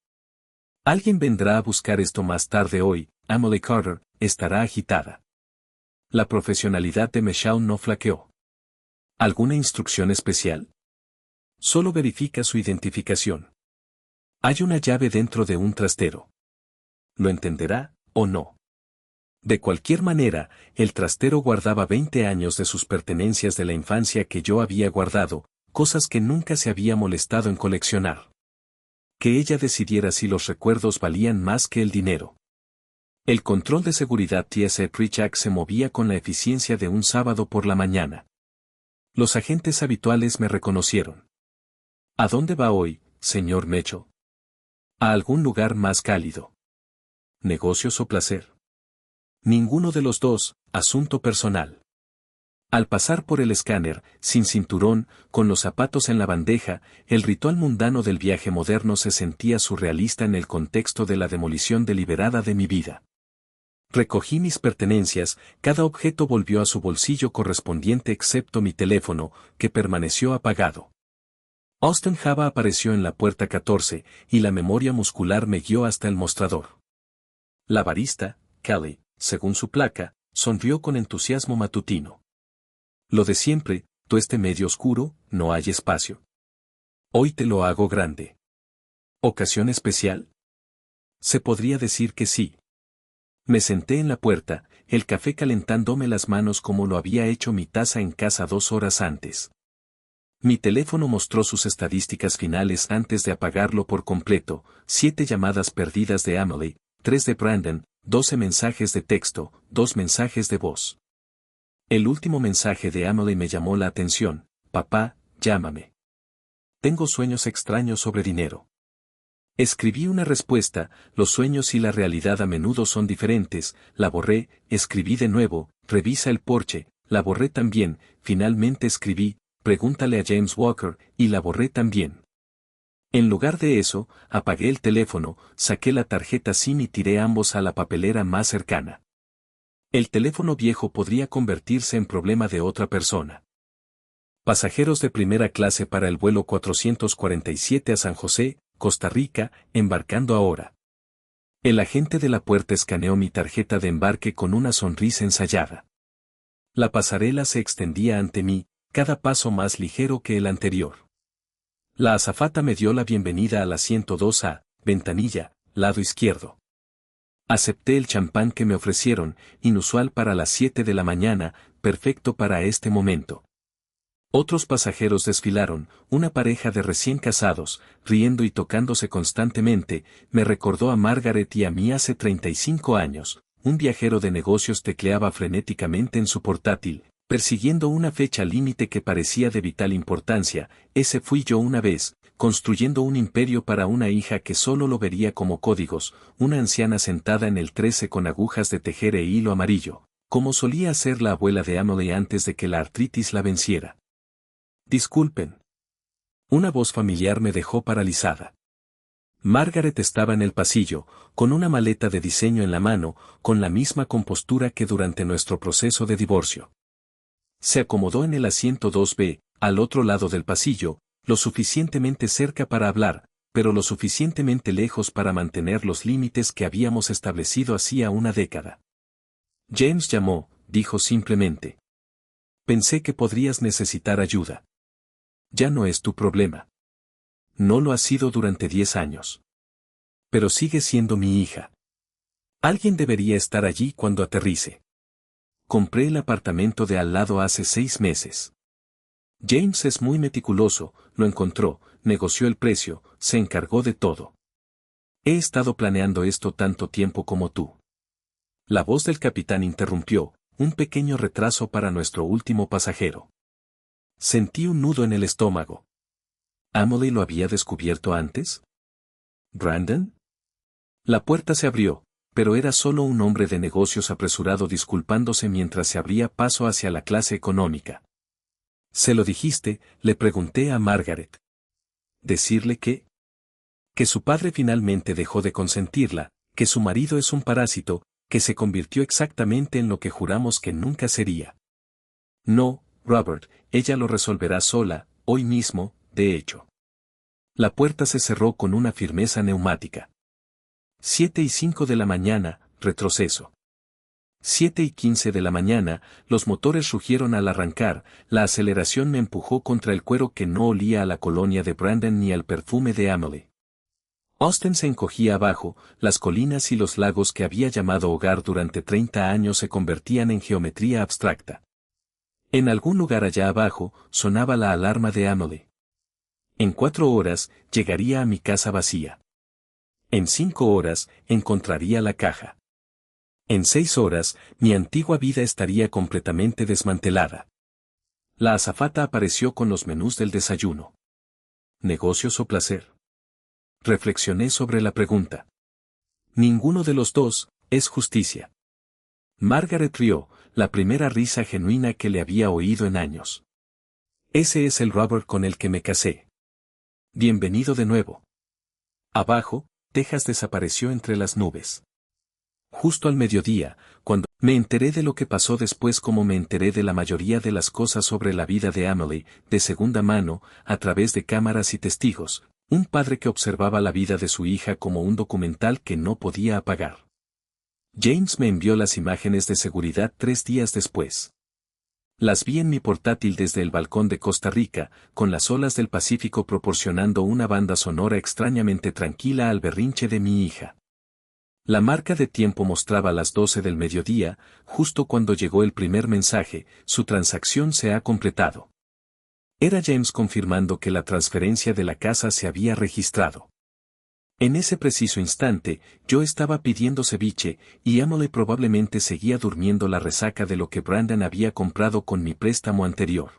Alguien vendrá a buscar esto más tarde hoy, Emily Carter, estará agitada. La profesionalidad de Meshao no flaqueó. ¿Alguna instrucción especial? Solo verifica su identificación. Hay una llave dentro de un trastero. ¿Lo entenderá, o no? De cualquier manera, el trastero guardaba 20 años de sus pertenencias de la infancia que yo había guardado, cosas que nunca se había molestado en coleccionar. Que ella decidiera si los recuerdos valían más que el dinero. El control de seguridad TSA Pre-Check se movía con la eficiencia de un sábado por la mañana. Los agentes habituales me reconocieron. ¿A dónde va hoy, señor Mecho? A algún lugar más cálido. ¿Negocios o placer? Ninguno de los dos, asunto personal. Al pasar por el escáner, sin cinturón, con los zapatos en la bandeja, el ritual mundano del viaje moderno se sentía surrealista en el contexto de la demolición deliberada de mi vida. Recogí mis pertenencias, cada objeto volvió a su bolsillo correspondiente excepto mi teléfono, que permaneció apagado. Austin Java apareció en la puerta 14, y la memoria muscular me guió hasta el mostrador. La barista, Kelly, según su placa, sonrió con entusiasmo matutino. Lo de siempre, tueste medio oscuro, no hay espacio. Hoy te lo hago grande. ¿Ocasión especial? Se podría decir que sí. Me senté en la puerta, el café calentándome las manos como lo había hecho mi taza en casa 2 horas antes. Mi teléfono mostró sus estadísticas finales antes de apagarlo por completo: 7 llamadas perdidas de Emily, 3 de Brandon, 12 mensajes de texto, 2 mensajes de voz. El último mensaje de Emily me llamó la atención: papá, llámame. Tengo sueños extraños sobre dinero. Escribí una respuesta: los sueños y la realidad a menudo son diferentes, la borré, escribí de nuevo: revisa el porche, la borré también, finalmente escribí: pregúntale a James Walker, y la borré también. En lugar de eso, apagué el teléfono, saqué la tarjeta SIM y tiré ambos a la papelera más cercana. El teléfono viejo podría convertirse en problema de otra persona. Pasajeros de primera clase para el vuelo 447 a San José, Costa Rica, embarcando ahora. El agente de la puerta escaneó mi tarjeta de embarque con una sonrisa ensayada. La pasarela se extendía ante mí, cada paso más ligero que el anterior. La azafata me dio la bienvenida al asiento 2A, ventanilla, lado izquierdo. Acepté el champán que me ofrecieron, inusual para las 7 de la mañana, perfecto para este momento. Otros pasajeros desfilaron, una pareja de recién casados, riendo y tocándose constantemente. Me recordó a Margaret y a mí hace 35 años. Un viajero de negocios tecleaba frenéticamente en su portátil, persiguiendo una fecha límite que parecía de vital importancia. Ese fui yo una vez, construyendo un imperio para una hija que solo lo vería como códigos, una anciana sentada en el 13 con agujas de tejer e hilo amarillo, como solía hacer la abuela de Emily antes de que la artritis la venciera. Disculpen. Una voz familiar me dejó paralizada. Margaret estaba en el pasillo, con una maleta de diseño en la mano, con la misma compostura que durante nuestro proceso de divorcio. Se acomodó en el asiento 2B, al otro lado del pasillo, lo suficientemente cerca para hablar, pero lo suficientemente lejos para mantener los límites que habíamos establecido hacía una década. James llamó, dijo simplemente. Pensé que podrías necesitar ayuda. Ya no es tu problema. No lo ha sido durante 10 años. Pero sigue siendo mi hija. Alguien debería estar allí cuando aterrice. Compré el apartamento de al lado hace 6 meses. James es muy meticuloso, lo encontró, negoció el precio, se encargó de todo. He estado planeando esto tanto tiempo como tú. La voz del capitán interrumpió, un pequeño retraso para nuestro último pasajero. Sentí un nudo en el estómago. ¿Emily lo había descubierto antes? ¿Brandon? La puerta se abrió, pero era solo un hombre de negocios apresurado disculpándose mientras se abría paso hacia la clase económica. ¿Se lo dijiste?, le pregunté a Margaret. ¿Decirle qué? Que su padre finalmente dejó de consentirla, que su marido es un parásito, que se convirtió exactamente en lo que juramos que nunca sería. No, Robert, ella lo resolverá sola, hoy mismo, de hecho. La puerta se cerró con una firmeza neumática. 7:05 de la mañana, retroceso. 7:15 de la mañana, los motores rugieron al arrancar, la aceleración me empujó contra el cuero que no olía a la colonia de Brandon ni al perfume de Emily. Austin se encogía abajo, las colinas y los lagos que había llamado hogar durante 30 años se convertían en geometría abstracta. En algún lugar allá abajo, sonaba la alarma de Emily. En 4 horas, llegaría a mi casa vacía. En 5 horas, encontraría la caja. En 6 horas, mi antigua vida estaría completamente desmantelada. La azafata apareció con los menús del desayuno. ¿Negocios o placer? Reflexioné sobre la pregunta. Ninguno de los dos, es justicia. Margaret rió, la primera risa genuina que le había oído en años. Ese es el Robert con el que me casé. Bienvenido de nuevo. Abajo, Texas desapareció entre las nubes. Justo al mediodía, cuando me enteré de lo que pasó después, como me enteré de la mayoría de las cosas sobre la vida de Emily, de segunda mano, a través de cámaras y testigos, un padre que observaba la vida de su hija como un documental que no podía apagar. James me envió las imágenes de seguridad 3 días después. Las vi en mi portátil desde el balcón de Costa Rica, con las olas del Pacífico proporcionando una banda sonora extrañamente tranquila al berrinche de mi hija. La marca de tiempo mostraba las 12 del mediodía, justo cuando llegó el primer mensaje: su transacción se ha completado. Era James confirmando que la transferencia de la casa se había registrado. En ese preciso instante, yo estaba pidiendo ceviche, y Emily probablemente seguía durmiendo la resaca de lo que Brandon había comprado con mi préstamo anterior.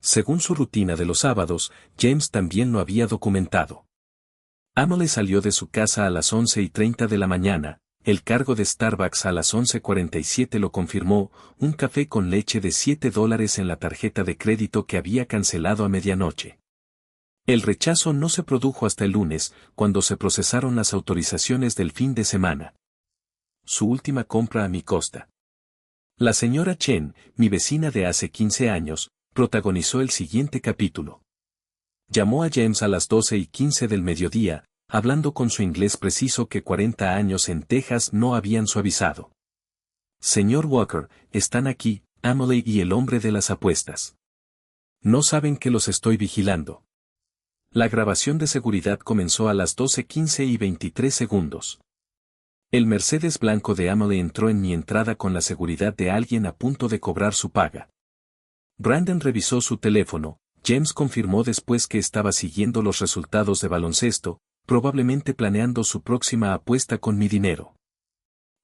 Según su rutina de los sábados, James también lo había documentado. Emily salió de su casa a las 11:30 de la mañana, el cargo de Starbucks a las 11:47 lo confirmó, un café con leche de $7 en la tarjeta de crédito que había cancelado a medianoche. El rechazo no se produjo hasta el lunes, cuando se procesaron las autorizaciones del fin de semana. Su última compra a mi costa. La señora Chen, mi vecina de hace 15 años, protagonizó el siguiente capítulo. Llamó a James a las 12:15 del mediodía, hablando con su inglés preciso que 40 años en Texas no habían suavizado. Señor Walker, están aquí, Emily y el hombre de las apuestas. No saben que los estoy vigilando. La grabación de seguridad comenzó a las 12:15 y 23 segundos. El Mercedes blanco de Emily entró en mi entrada con la seguridad de alguien a punto de cobrar su paga. Brandon revisó su teléfono. James confirmó después que estaba siguiendo los resultados de baloncesto, probablemente planeando su próxima apuesta con mi dinero.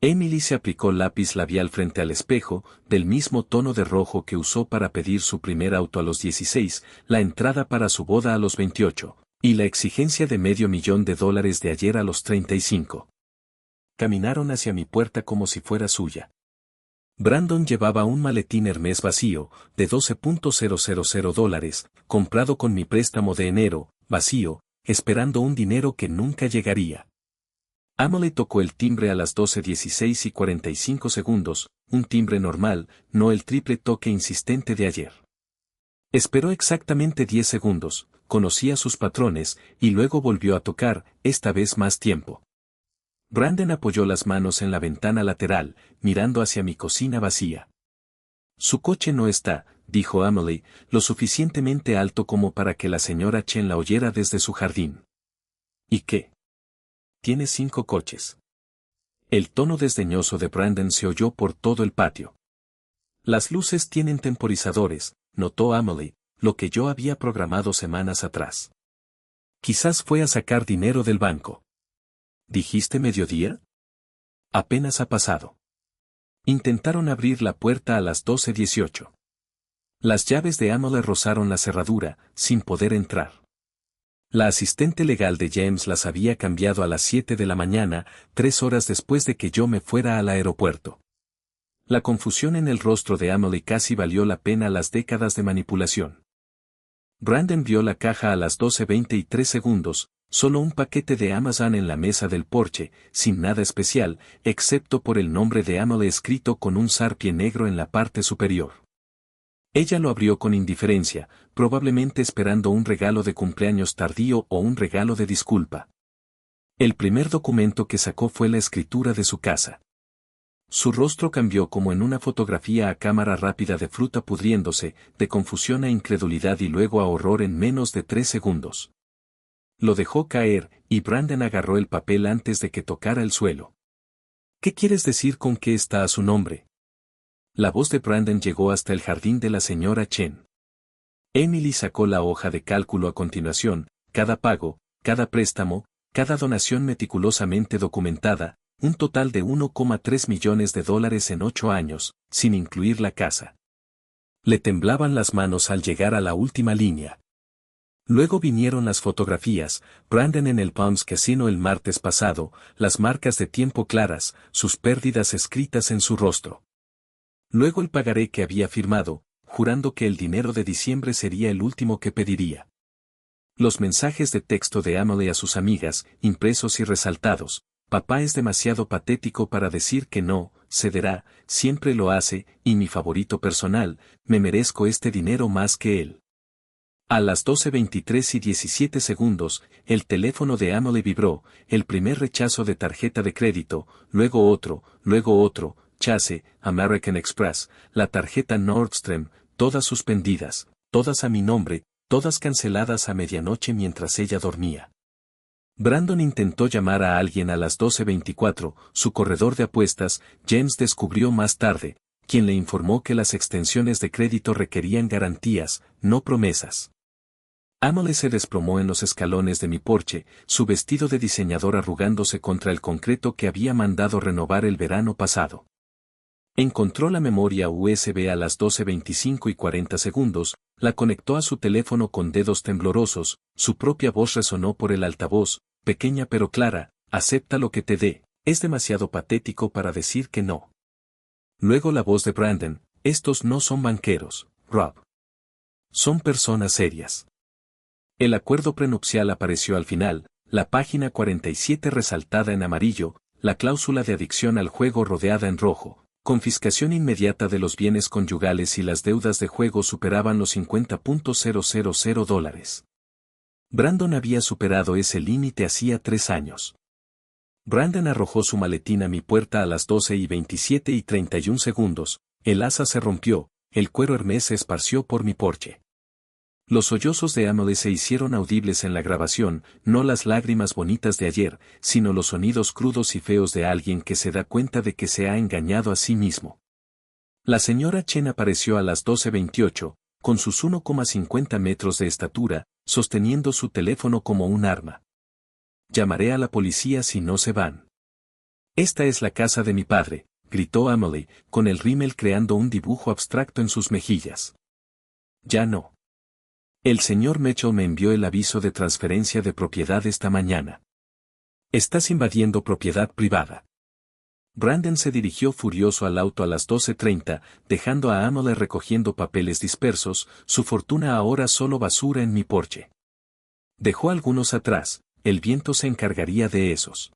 Emily se aplicó lápiz labial frente al espejo, del mismo tono de rojo que usó para pedir su primer auto a los 16, la entrada para su boda a los 28, y la exigencia de $500,000 de ayer a los 35. Caminaron hacia mi puerta como si fuera suya. Brandon llevaba un maletín Hermès vacío, de $12,000, comprado con mi préstamo de enero, vacío, esperando un dinero que nunca llegaría. Emily tocó el timbre a las 12:16 y 45 segundos, un timbre normal, no el triple toque insistente de ayer. Esperó exactamente 10 segundos, conocía sus patrones, y luego volvió a tocar, esta vez más tiempo. Brandon apoyó las manos en la ventana lateral, mirando hacia mi cocina vacía. Su coche no está, dijo Emily, lo suficientemente alto como para que la señora Chen la oyera desde su jardín. ¿Y qué? Tiene 5 coches. El tono desdeñoso de Brandon se oyó por todo el patio. Las luces tienen temporizadores, notó Emily, lo que yo había programado semanas atrás. Quizás fue a sacar dinero del banco. ¿Dijiste mediodía? Apenas ha pasado. Intentaron abrir la puerta a las 12:18. Las llaves de Emily rozaron la cerradura, sin poder entrar. La asistente legal de James las había cambiado a las 7 de la mañana, 3 horas después de que yo me fuera al aeropuerto. La confusión en el rostro de Emily casi valió la pena las décadas de manipulación. Brandon vio la caja a las 12:23 segundos, solo un paquete de Amazon en la mesa del porche, sin nada especial, excepto por el nombre de Emily escrito con un zarpie negro en la parte superior. Ella lo abrió con indiferencia, probablemente esperando un regalo de cumpleaños tardío o un regalo de disculpa. El primer documento que sacó fue la escritura de su casa. Su rostro cambió como en una fotografía a cámara rápida de fruta pudriéndose, de confusión a incredulidad y luego a horror en menos de 3 segundos. Lo dejó caer, y Brandon agarró el papel antes de que tocara el suelo. ¿Qué quieres decir con que está a su nombre? La voz de Brandon llegó hasta el jardín de la señora Chen. Emily sacó la hoja de cálculo a continuación, cada pago, cada préstamo, cada donación meticulosamente documentada, un total de $1,3 millones en 8 años, sin incluir la casa. Le temblaban las manos al llegar a la última línea. Luego vinieron las fotografías, Brandon en el Palms Casino el martes pasado, las marcas de tiempo claras, sus pérdidas escritas en su rostro. Luego el pagaré que había firmado, jurando que el dinero de diciembre sería el último que pediría. Los mensajes de texto de Emily a sus amigas, impresos y resaltados. Papá es demasiado patético para decir que no, cederá, siempre lo hace, y mi favorito personal, me merezco este dinero más que él. A las 12:23 y 17 segundos, el teléfono de Emily vibró, el primer rechazo de tarjeta de crédito, luego otro, Chase, American Express, la tarjeta Nordstrom, todas suspendidas, todas a mi nombre, todas canceladas a medianoche mientras ella dormía. Brandon intentó llamar a alguien a las 12:24, su corredor de apuestas, James descubrió más tarde, quien le informó que las extensiones de crédito requerían garantías, no promesas. Emily se desplomó en los escalones de mi porche, su vestido de diseñador arrugándose contra el concreto que había mandado renovar el verano pasado. Encontró la memoria USB a las 12:25 y 40 segundos, la conectó a su teléfono con dedos temblorosos, su propia voz resonó por el altavoz, pequeña pero clara, acepta lo que te dé, es demasiado patético para decir que no. Luego la voz de Brandon, estos no son banqueros, Rob. Son personas serias. El acuerdo prenupcial apareció al final, la página 47 resaltada en amarillo, la cláusula de adicción al juego rodeada en rojo. Confiscación inmediata de los bienes conyugales y las deudas de juego superaban los $50,000. Brandon había superado ese límite hacía 3 años. Brandon arrojó su maletín a mi puerta a las 12:27 y 31 segundos, el asa se rompió, el cuero Hermès se esparció por mi porche. Los sollozos de Emily se hicieron audibles en la grabación, no las lágrimas bonitas de ayer, sino los sonidos crudos y feos de alguien que se da cuenta de que se ha engañado a sí mismo. La señora Chen apareció a las 12:28, con sus 1,50 metros de estatura, sosteniendo su teléfono como un arma. Llamaré a la policía si no se van. Esta es la casa de mi padre, gritó Emily, con el rímel creando un dibujo abstracto en sus mejillas. Ya no. El señor Mitchell me envió el aviso de transferencia de propiedad esta mañana. Estás invadiendo propiedad privada. Brandon se dirigió furioso al auto a las 12:30, dejando a Amelie recogiendo papeles dispersos, su fortuna ahora solo basura en mi porche. Dejó algunos atrás, el viento se encargaría de esos.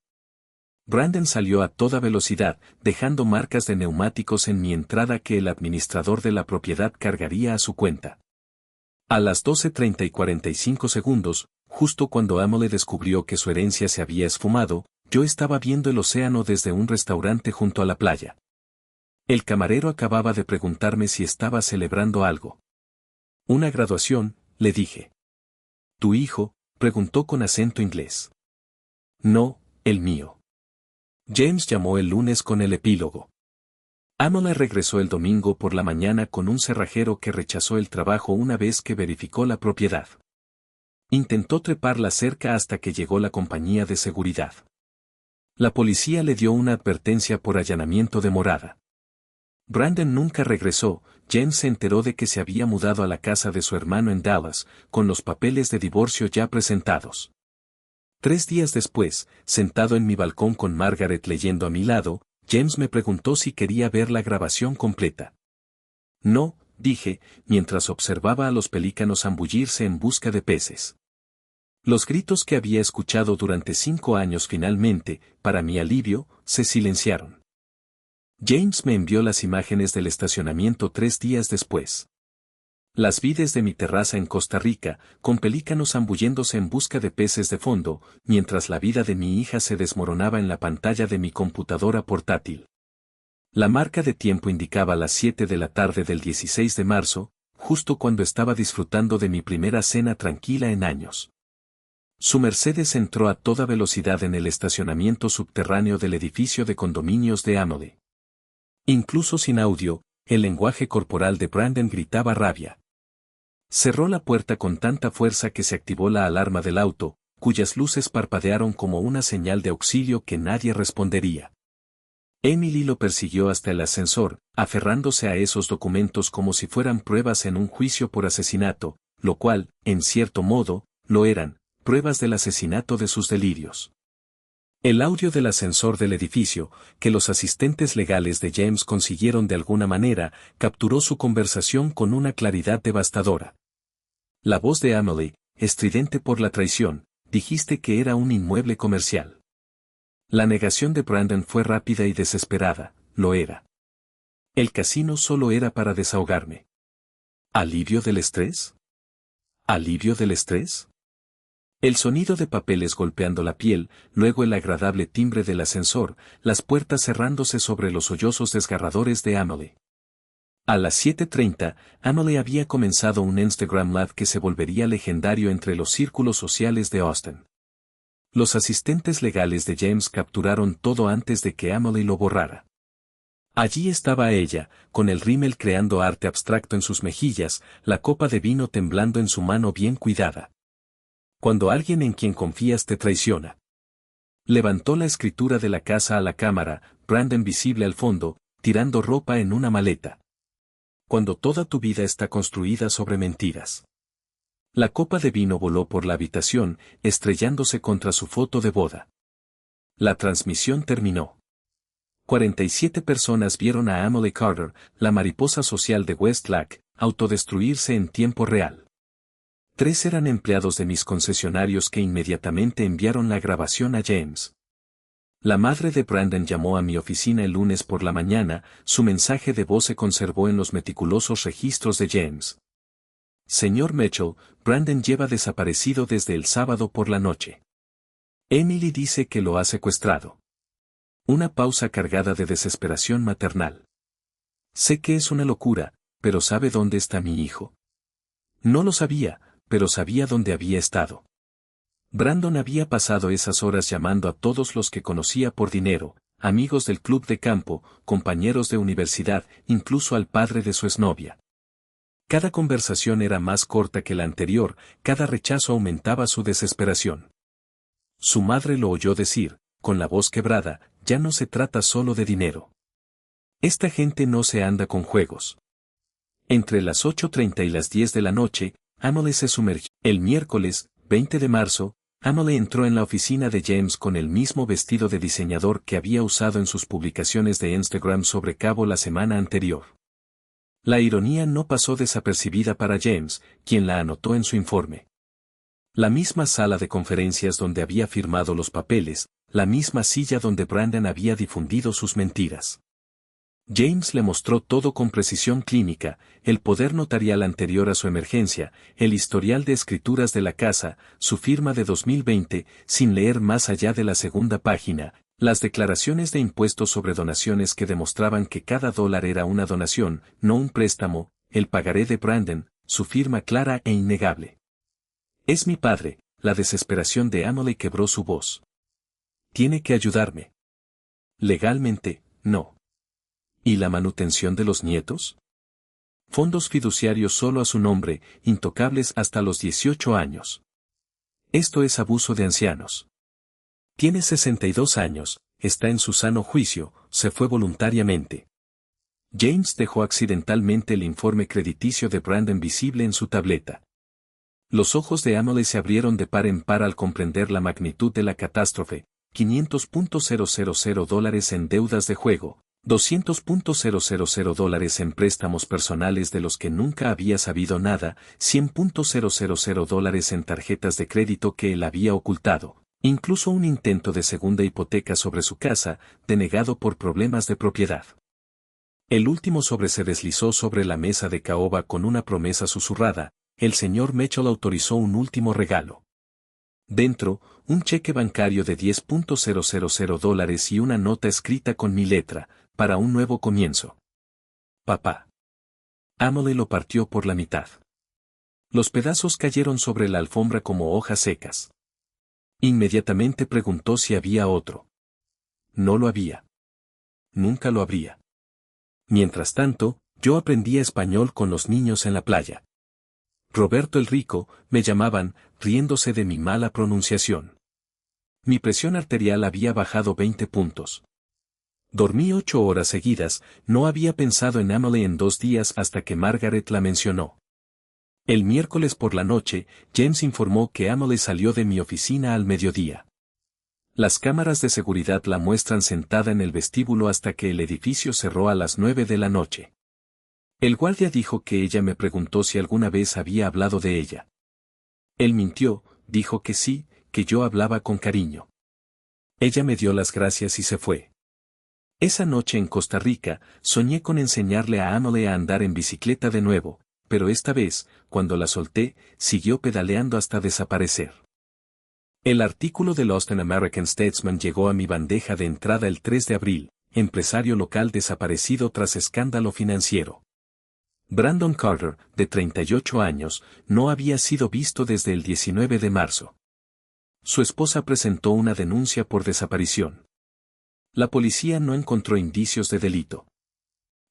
Brandon salió a toda velocidad, dejando marcas de neumáticos en mi entrada que el administrador de la propiedad cargaría a su cuenta. A las 12:30 y 45 segundos, justo cuando Amelie descubrió que su herencia se había esfumado, yo estaba viendo el océano desde un restaurante junto a la playa. El camarero acababa de preguntarme si estaba celebrando algo. Una graduación, le dije. ¿Tu hijo?, preguntó con acento inglés. No, el mío. James llamó el lunes con el epílogo. Amelie regresó el domingo por la mañana con un cerrajero que rechazó el trabajo una vez que verificó la propiedad. Intentó trepar la cerca hasta que llegó la compañía de seguridad. La policía le dio una advertencia por allanamiento de morada. Brandon nunca regresó. James se enteró de que se había mudado a la casa de su hermano en Dallas, con los papeles de divorcio ya presentados. 3 días después, sentado en mi balcón con Margaret leyendo a mi lado, James me preguntó si quería ver la grabación completa. No, dije, mientras observaba a los pelícanos zambullirse en busca de peces. Los gritos que había escuchado durante 5 años finalmente, para mi alivio, se silenciaron. James me envió las imágenes del estacionamiento 3 días después. Las vi desde mi terraza en Costa Rica, con pelícanos zambulléndose en busca de peces de fondo, mientras la vida de mi hija se desmoronaba en la pantalla de mi computadora portátil. La marca de tiempo indicaba las 7 de la tarde del 16 de marzo, justo cuando estaba disfrutando de mi primera cena tranquila en años. Su Mercedes entró a toda velocidad en el estacionamiento subterráneo del edificio de condominios de Amelie. Incluso sin audio, el lenguaje corporal de Brandon gritaba rabia. Cerró la puerta con tanta fuerza que se activó la alarma del auto, cuyas luces parpadearon como una señal de auxilio que nadie respondería. Emily lo persiguió hasta el ascensor, aferrándose a esos documentos como si fueran pruebas en un juicio por asesinato, lo cual, en cierto modo, lo eran, pruebas del asesinato de sus delirios. El audio del ascensor del edificio, que los asistentes legales de James consiguieron de alguna manera, capturó su conversación con una claridad devastadora. La voz de Amelie, estridente por la traición, dijiste que era un inmueble comercial. La negación de Brandon fue rápida y desesperada, lo era. El casino solo era para desahogarme. ¿Alivio del estrés? ¿Alivio del estrés? El sonido de papeles golpeando la piel, luego el agradable timbre del ascensor, las puertas cerrándose sobre los sollozos desgarradores de Amelie. A las 7:30, Amelie había comenzado un Instagram Live que se volvería legendario entre los círculos sociales de Austin. Los asistentes legales de James capturaron todo antes de que Amelie lo borrara. Allí estaba ella, con el rímel creando arte abstracto en sus mejillas, la copa de vino temblando en su mano bien cuidada. Cuando alguien en quien confías te traiciona. Levantó la escritura de la casa a la cámara, Brandon visible al fondo, tirando ropa en una maleta. Cuando toda tu vida está construida sobre mentiras. La copa de vino voló por la habitación, estrellándose contra su foto de boda. La transmisión terminó. 47 personas vieron a Amelie Carter, la mariposa social de Westlake, autodestruirse en tiempo real. 3 eran empleados de mis concesionarios que inmediatamente enviaron la grabación a James. La madre de Brandon llamó a mi oficina el lunes por la mañana, su mensaje de voz se conservó en los meticulosos registros de James. Señor Mitchell, Brandon lleva desaparecido desde el sábado por la noche. Emily dice que lo ha secuestrado. Una pausa cargada de desesperación maternal. Sé que es una locura, pero ¿sabe dónde está mi hijo? No lo sabía, pero sabía dónde había estado. Brandon había pasado esas horas llamando a todos los que conocía por dinero, amigos del club de campo, compañeros de universidad, incluso al padre de su exnovia. Cada conversación era más corta que la anterior, cada rechazo aumentaba su desesperación. Su madre lo oyó decir, con la voz quebrada, ya no se trata solo de dinero. Esta gente no se anda con juegos. Entre las 8:30 y las 10 de la noche, Amelie se sumergió. El miércoles, 20 de marzo, Emily entró en la oficina de James con el mismo vestido de diseñador que había usado en sus publicaciones de Instagram sobre Cabo la semana anterior. La ironía no pasó desapercibida para James, quien la anotó en su informe. La misma sala de conferencias donde había firmado los papeles, la misma silla donde Brandon había difundido sus mentiras. James le mostró todo con precisión clínica, el poder notarial anterior a su emergencia, el historial de escrituras de la casa, su firma de 2020, sin leer más allá de la segunda página, las declaraciones de impuestos sobre donaciones que demostraban que cada dólar era una donación, no un préstamo, el pagaré de Brandon, su firma clara e innegable. Es mi padre, la desesperación de Emily quebró su voz. Tiene que ayudarme. Legalmente, no. ¿Y la manutención de los nietos? Fondos fiduciarios solo a su nombre, intocables hasta los 18 años. Esto es abuso de ancianos. Tiene 62 años, está en su sano juicio, se fue voluntariamente. James dejó accidentalmente el informe crediticio de Brandon visible en su tableta. Los ojos de Emily se abrieron de par en par al comprender la magnitud de la catástrofe, $500,000 en deudas de juego, $200,000 en préstamos personales de los que nunca había sabido nada, $100,000 en tarjetas de crédito que él había ocultado, incluso un intento de segunda hipoteca sobre su casa, denegado por problemas de propiedad. El último sobre se deslizó sobre la mesa de caoba con una promesa susurrada, el señor Mitchell autorizó un último regalo. Dentro, un cheque bancario de $10,000 y una nota escrita con mi letra, para un nuevo comienzo. Papá. Emily lo partió por la mitad. Los pedazos cayeron sobre la alfombra como hojas secas. Inmediatamente preguntó si había otro. No lo había. Nunca lo habría. Mientras tanto, yo aprendía español con los niños en la playa. Roberto el Rico, me llamaban, riéndose de mi mala pronunciación. Mi presión arterial había bajado 20 puntos. Dormí 8 horas seguidas, no había pensado en Emily en 2 días hasta que Margaret la mencionó. El miércoles por la noche, James informó que Emily salió de mi oficina al mediodía. Las cámaras de seguridad la muestran sentada en el vestíbulo hasta que el edificio cerró a las 9 de la noche. El guardia dijo que ella me preguntó si alguna vez había hablado de ella. Él mintió, dijo que sí, que yo hablaba con cariño. Ella me dio las gracias y se fue. Esa noche en Costa Rica, soñé con enseñarle a Emily a andar en bicicleta de nuevo, pero esta vez, cuando la solté, siguió pedaleando hasta desaparecer. El artículo del Austin American Statesman llegó a mi bandeja de entrada el 3 de abril, empresario local desaparecido tras escándalo financiero. Brandon Carter, de 38 años, no había sido visto desde el 19 de marzo. Su esposa presentó una denuncia por desaparición. La policía no encontró indicios de delito.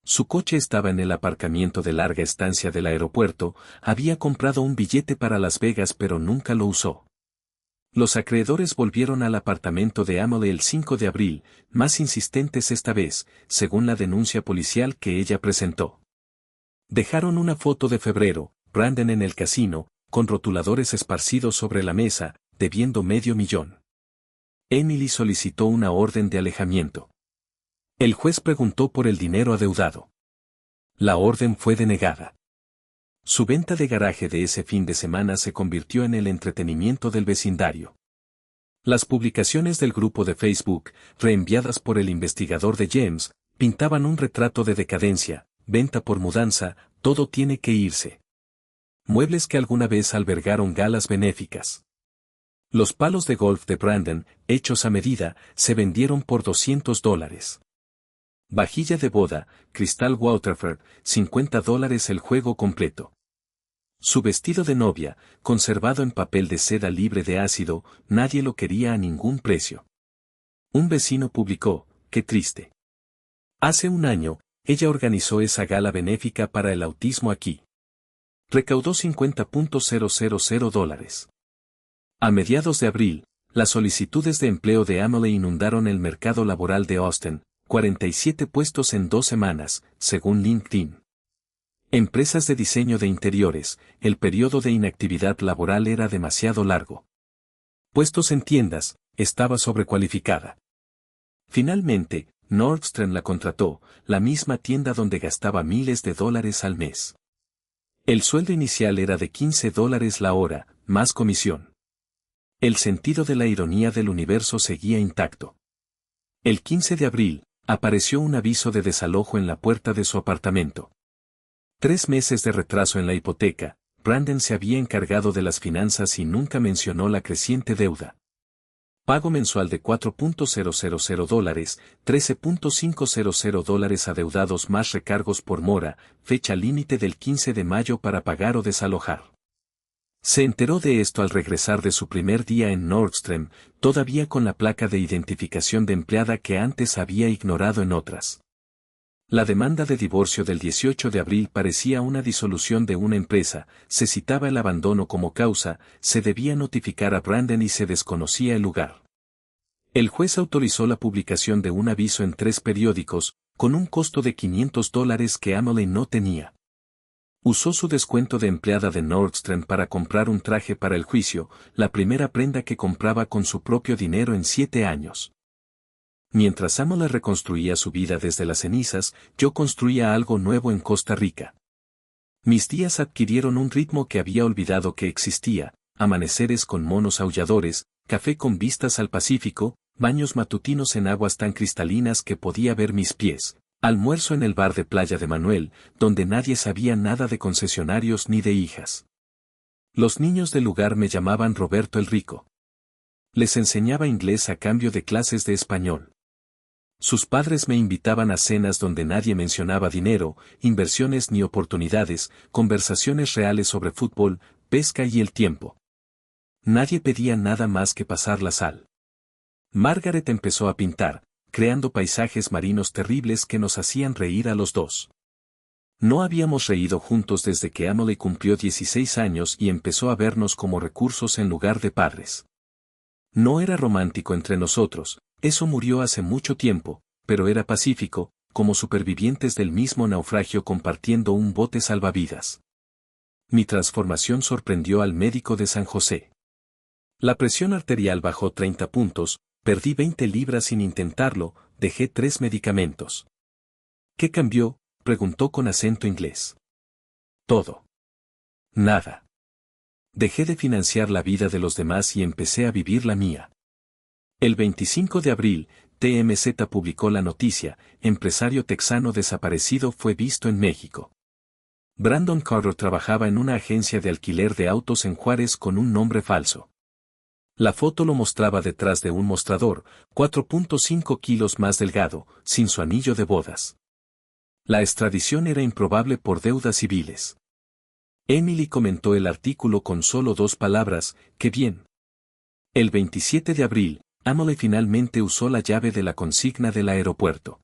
Su coche estaba en el aparcamiento de larga estancia del aeropuerto, había comprado un billete para Las Vegas pero nunca lo usó. Los acreedores volvieron al apartamento de Emily el 5 de abril, más insistentes esta vez, según la denuncia policial que ella presentó. Dejaron una foto de febrero, Brandon en el casino, con rotuladores esparcidos sobre la mesa, debiendo $500,000. Emily solicitó una orden de alejamiento. El juez preguntó por el dinero adeudado. La orden fue denegada. Su venta de garaje de ese fin de semana se convirtió en el entretenimiento del vecindario. Las publicaciones del grupo de Facebook, reenviadas por el investigador de James, pintaban un retrato de decadencia, venta por mudanza, todo tiene que irse. Muebles que alguna vez albergaron galas benéficas. Los palos de golf de Brandon, hechos a medida, se vendieron por $200. Vajilla de boda, cristal Waterford, $50 el juego completo. Su vestido de novia, conservado en papel de seda libre de ácido, nadie lo quería a ningún precio. Un vecino publicó, qué triste. Hace un año, ella organizó esa gala benéfica para el autismo aquí. Recaudó $50,000. A mediados de abril, las solicitudes de empleo de Emily inundaron el mercado laboral de Austin, 47 puestos en 2 semanas, según LinkedIn. Empresas de diseño de interiores, el periodo de inactividad laboral era demasiado largo. Puestos en tiendas, estaba sobrecualificada. Finalmente, Nordstrom la contrató, la misma tienda donde gastaba miles de dólares al mes. El sueldo inicial era de $15 la hora, más comisión. El sentido de la ironía del universo seguía intacto. El 15 de abril, apareció un aviso de desalojo en la puerta de su apartamento. 3 meses de retraso en la hipoteca, Brandon se había encargado de las finanzas y nunca mencionó la creciente deuda. Pago mensual de $4.000, $13.500 adeudados más recargos por mora, fecha límite del 15 de mayo para pagar o desalojar. Se enteró de esto al regresar de su primer día en Nordstrom, todavía con la placa de identificación de empleada que antes había ignorado en otras. La demanda de divorcio del 18 de abril parecía una disolución de una empresa, se citaba el abandono como causa, se debía notificar a Brandon y se desconocía el lugar. El juez autorizó la publicación de un aviso en 3 periódicos, con un costo de $500 que Emily no tenía. Usó su descuento de empleada de Nordstrom para comprar un traje para el juicio, la primera prenda que compraba con su propio dinero en 7 años. Mientras Emily reconstruía su vida desde las cenizas, yo construía algo nuevo en Costa Rica. Mis días adquirieron un ritmo que había olvidado que existía, amaneceres con monos aulladores, café con vistas al Pacífico, baños matutinos en aguas tan cristalinas que podía ver mis pies, almuerzo en el bar de Playa de Manuel, donde nadie sabía nada de concesionarios ni de hijas. Los niños del lugar me llamaban Roberto el Rico. Les enseñaba inglés a cambio de clases de español. Sus padres me invitaban a cenas donde nadie mencionaba dinero, inversiones ni oportunidades, conversaciones reales sobre fútbol, pesca y el tiempo. Nadie pedía nada más que pasar la sal. Margaret empezó a pintar, creando paisajes marinos terribles que nos hacían reír a los dos. No habíamos reído juntos desde que Emily cumplió 16 años y empezó a vernos como recursos en lugar de padres. No era romántico entre nosotros, eso murió hace mucho tiempo, pero era pacífico, como supervivientes del mismo naufragio compartiendo un bote salvavidas. Mi transformación sorprendió al médico de San José. La presión arterial bajó 30 puntos, perdí 20 libras sin intentarlo, dejé 3 medicamentos. ¿Qué cambió?, preguntó con acento inglés. Todo. Nada. Dejé de financiar la vida de los demás y empecé a vivir la mía. El 25 de abril, TMZ publicó la noticia, empresario texano desaparecido fue visto en México. Brandon Carter trabajaba en una agencia de alquiler de autos en Juárez con un nombre falso. La foto lo mostraba detrás de un mostrador, 4.5 kilos más delgado, sin su anillo de bodas. La extradición era improbable por deudas civiles. Emily comentó el artículo con solo 2 palabras, ¡qué bien! El 27 de abril, Emily finalmente usó la llave de la consigna del aeropuerto.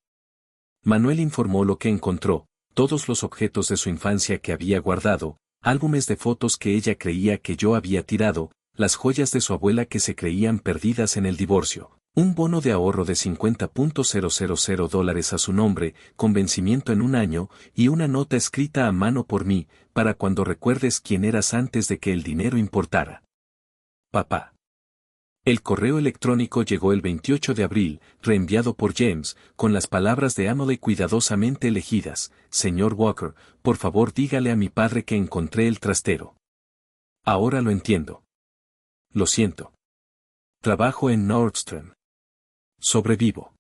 Manuel informó lo que encontró, todos los objetos de su infancia que había guardado, álbumes de fotos que ella creía que yo había tirado, las joyas de su abuela que se creían perdidas en el divorcio, un bono de ahorro de $50.000 a su nombre, con vencimiento en 1 año, y una nota escrita a mano por mí, para cuando recuerdes quién eras antes de que el dinero importara. Papá. El correo electrónico llegó el 28 de abril, reenviado por James, con las palabras de Emily cuidadosamente elegidas, Señor Walker, por favor dígale a mi padre que encontré el trastero. Ahora lo entiendo. Lo siento. Trabajo en Nordstrom. Sobrevivo.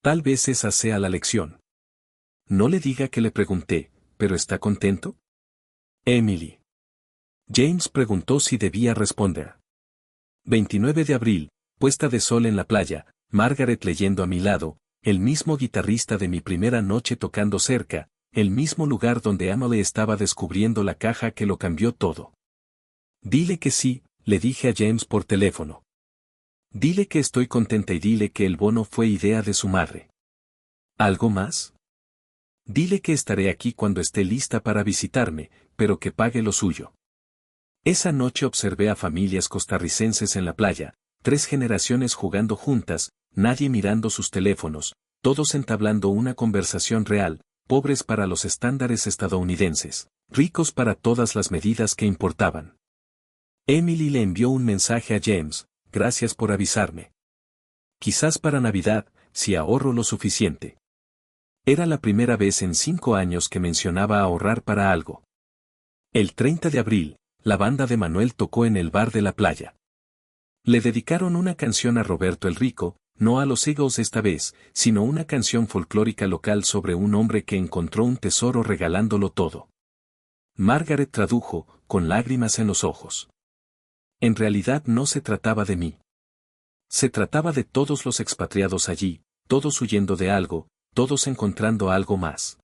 Tal vez esa sea la lección. No le diga que le pregunté, ¿pero está contento? Emily. James preguntó si debía responder. 29 de abril, puesta de sol en la playa, Margaret leyendo a mi lado, el mismo guitarrista de mi primera noche tocando cerca, el mismo lugar donde Emily estaba descubriendo la caja que lo cambió todo. Dile que sí, le dije a James por teléfono. Dile que estoy contenta y dile que el bono fue idea de su madre. ¿Algo más? Dile que estaré aquí cuando esté lista para visitarme, pero que pague lo suyo. Esa noche observé a familias costarricenses en la playa, 3 generaciones jugando juntas, nadie mirando sus teléfonos, todos entablando una conversación real, pobres para los estándares estadounidenses, ricos para todas las medidas que importaban. Emily le envió un mensaje a James, gracias por avisarme. Quizás para Navidad, si ahorro lo suficiente. Era la primera vez en 5 años que mencionaba ahorrar para algo. El 30 de abril, la banda de Manuel tocó en el bar de la playa. Le dedicaron una canción a Roberto el Rico, no a los Eagles esta vez, sino una canción folclórica local sobre un hombre que encontró un tesoro regalándolo todo. Margaret tradujo, con lágrimas en los ojos. En realidad no se trataba de mí. Se trataba de todos los expatriados allí, todos huyendo de algo, todos encontrando algo más.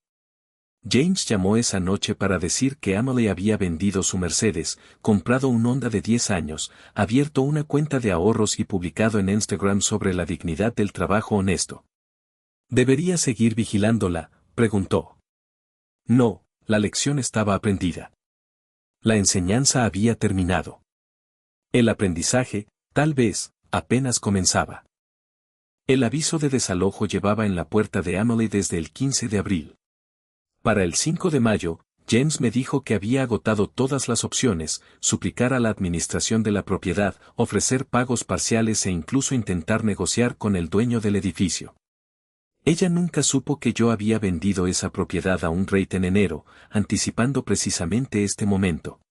James llamó esa noche para decir que Emily había vendido su Mercedes, comprado un Honda de 10 años, abierto una cuenta de ahorros y publicado en Instagram sobre la dignidad del trabajo honesto. ¿Debería seguir vigilándola?, preguntó. No, la lección estaba aprendida. La enseñanza había terminado. El aprendizaje, tal vez, apenas comenzaba. El aviso de desalojo llevaba en la puerta de Emily desde el 15 de abril. Para el 5 de mayo, James me dijo que había agotado todas las opciones, suplicar a la administración de la propiedad, ofrecer pagos parciales e incluso intentar negociar con el dueño del edificio. Ella nunca supo que yo había vendido esa propiedad a un rate en enero, anticipando precisamente este momento.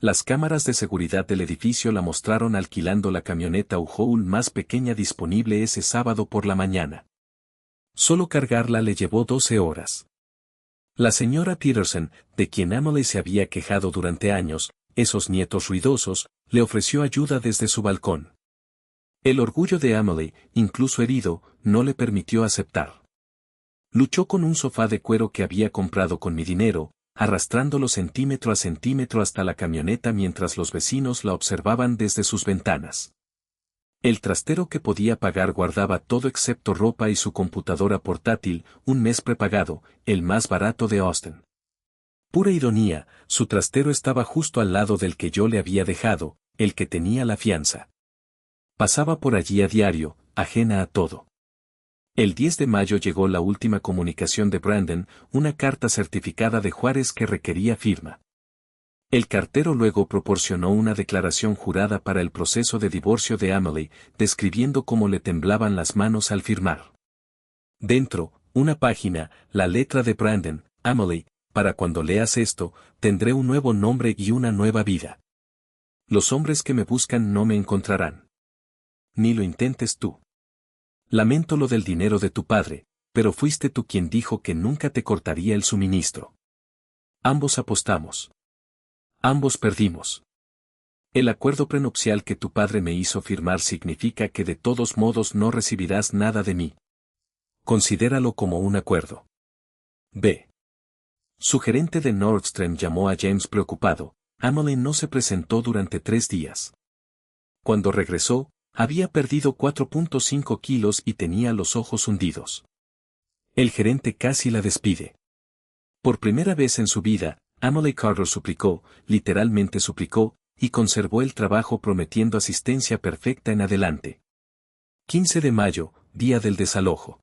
Las cámaras de seguridad del edificio la mostraron alquilando la camioneta U-Haul más pequeña disponible ese sábado por la mañana. Solo cargarla le llevó 12 horas. La señora Peterson, de quien Emily se había quejado durante años, esos nietos ruidosos, le ofreció ayuda desde su balcón. El orgullo de Emily, incluso herido, no le permitió aceptar. Luchó con un sofá de cuero que había comprado con mi dinero, arrastrándolo centímetro a centímetro hasta la camioneta mientras los vecinos la observaban desde sus ventanas. El trastero que podía pagar guardaba todo excepto ropa y su computadora portátil, un mes prepagado, el más barato de Austin. Pura ironía, su trastero estaba justo al lado del que yo le había dejado, el que tenía la fianza. Pasaba por allí a diario, ajena a todo. El 10 de mayo llegó la última comunicación de Brandon, una carta certificada de Juárez que requería firma. El cartero luego proporcionó una declaración jurada para el proceso de divorcio de Emily, describiendo cómo le temblaban las manos al firmar. Dentro, una página, la letra de Brandon: Emily, para cuando leas esto, tendré un nuevo nombre y una nueva vida. Los hombres que me buscan no me encontrarán. Ni lo intentes tú. Lamento lo del dinero de tu padre, pero fuiste tú quien dijo que nunca te cortaría el suministro. Ambos apostamos. Ambos perdimos. El acuerdo prenupcial que tu padre me hizo firmar significa que de todos modos no recibirás nada de mí. Considéralo como un acuerdo. B. Su gerente de Nordstrom llamó a James preocupado. Emily no se presentó durante 3 días. Cuando regresó, había perdido 4.5 kilos y tenía los ojos hundidos. El gerente casi la despide. Por primera vez en su vida, Emily Carter suplicó, literalmente suplicó, y conservó el trabajo prometiendo asistencia perfecta en adelante. 15 de mayo, día del desalojo.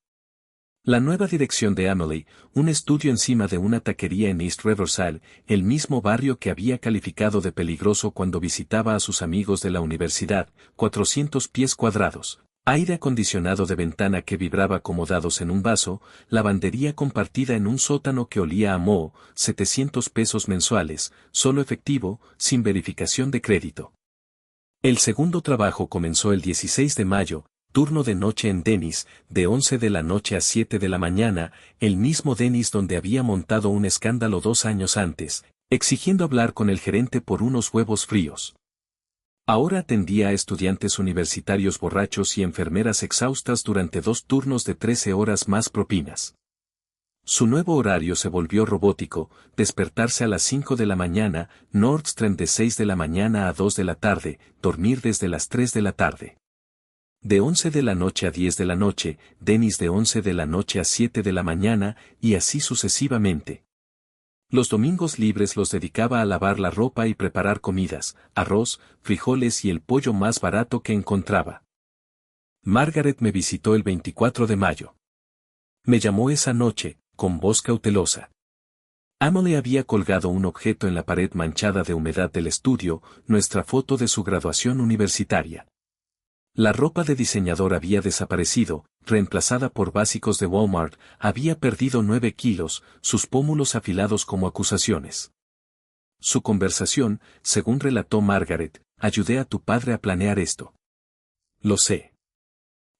La nueva dirección de Emily, un estudio encima de una taquería en East Riverside, el mismo barrio que había calificado de peligroso cuando visitaba a sus amigos de la universidad, 400 pies cuadrados. Aire acondicionado de ventana que vibraba como dados en un vaso, lavandería compartida en un sótano que olía a moho, 700 pesos mensuales, solo efectivo, sin verificación de crédito. El segundo trabajo comenzó el 16 de mayo, turno de noche en Denny's, de 11 de la noche a 7 de la mañana, el mismo Denny's donde había montado un escándalo 2 años antes, exigiendo hablar con el gerente por unos huevos fríos. Ahora atendía a estudiantes universitarios borrachos y enfermeras exhaustas durante 2 turnos de 13 horas más propinas. Su nuevo horario se volvió robótico, despertarse a las 5 de la mañana, Nordstrom de 6 de la mañana a 2 de la tarde, dormir desde las 3 de la tarde. De 11 de la noche a 10 de la noche, Denny's de 11 de la noche a 7 de la mañana, y así sucesivamente. Los domingos libres los dedicaba a lavar la ropa y preparar comidas, arroz, frijoles y el pollo más barato que encontraba. Margaret me visitó el 24 de mayo. Me llamó esa noche, con voz cautelosa. Emily había colgado un objeto en la pared manchada de humedad del estudio, nuestra foto de su graduación universitaria. La ropa de diseñador había desaparecido, reemplazada por básicos de Walmart, había perdido 9 kilos, sus pómulos afilados como acusaciones. Su conversación, según relató Margaret, ayudé a tu padre a planear esto. Lo sé.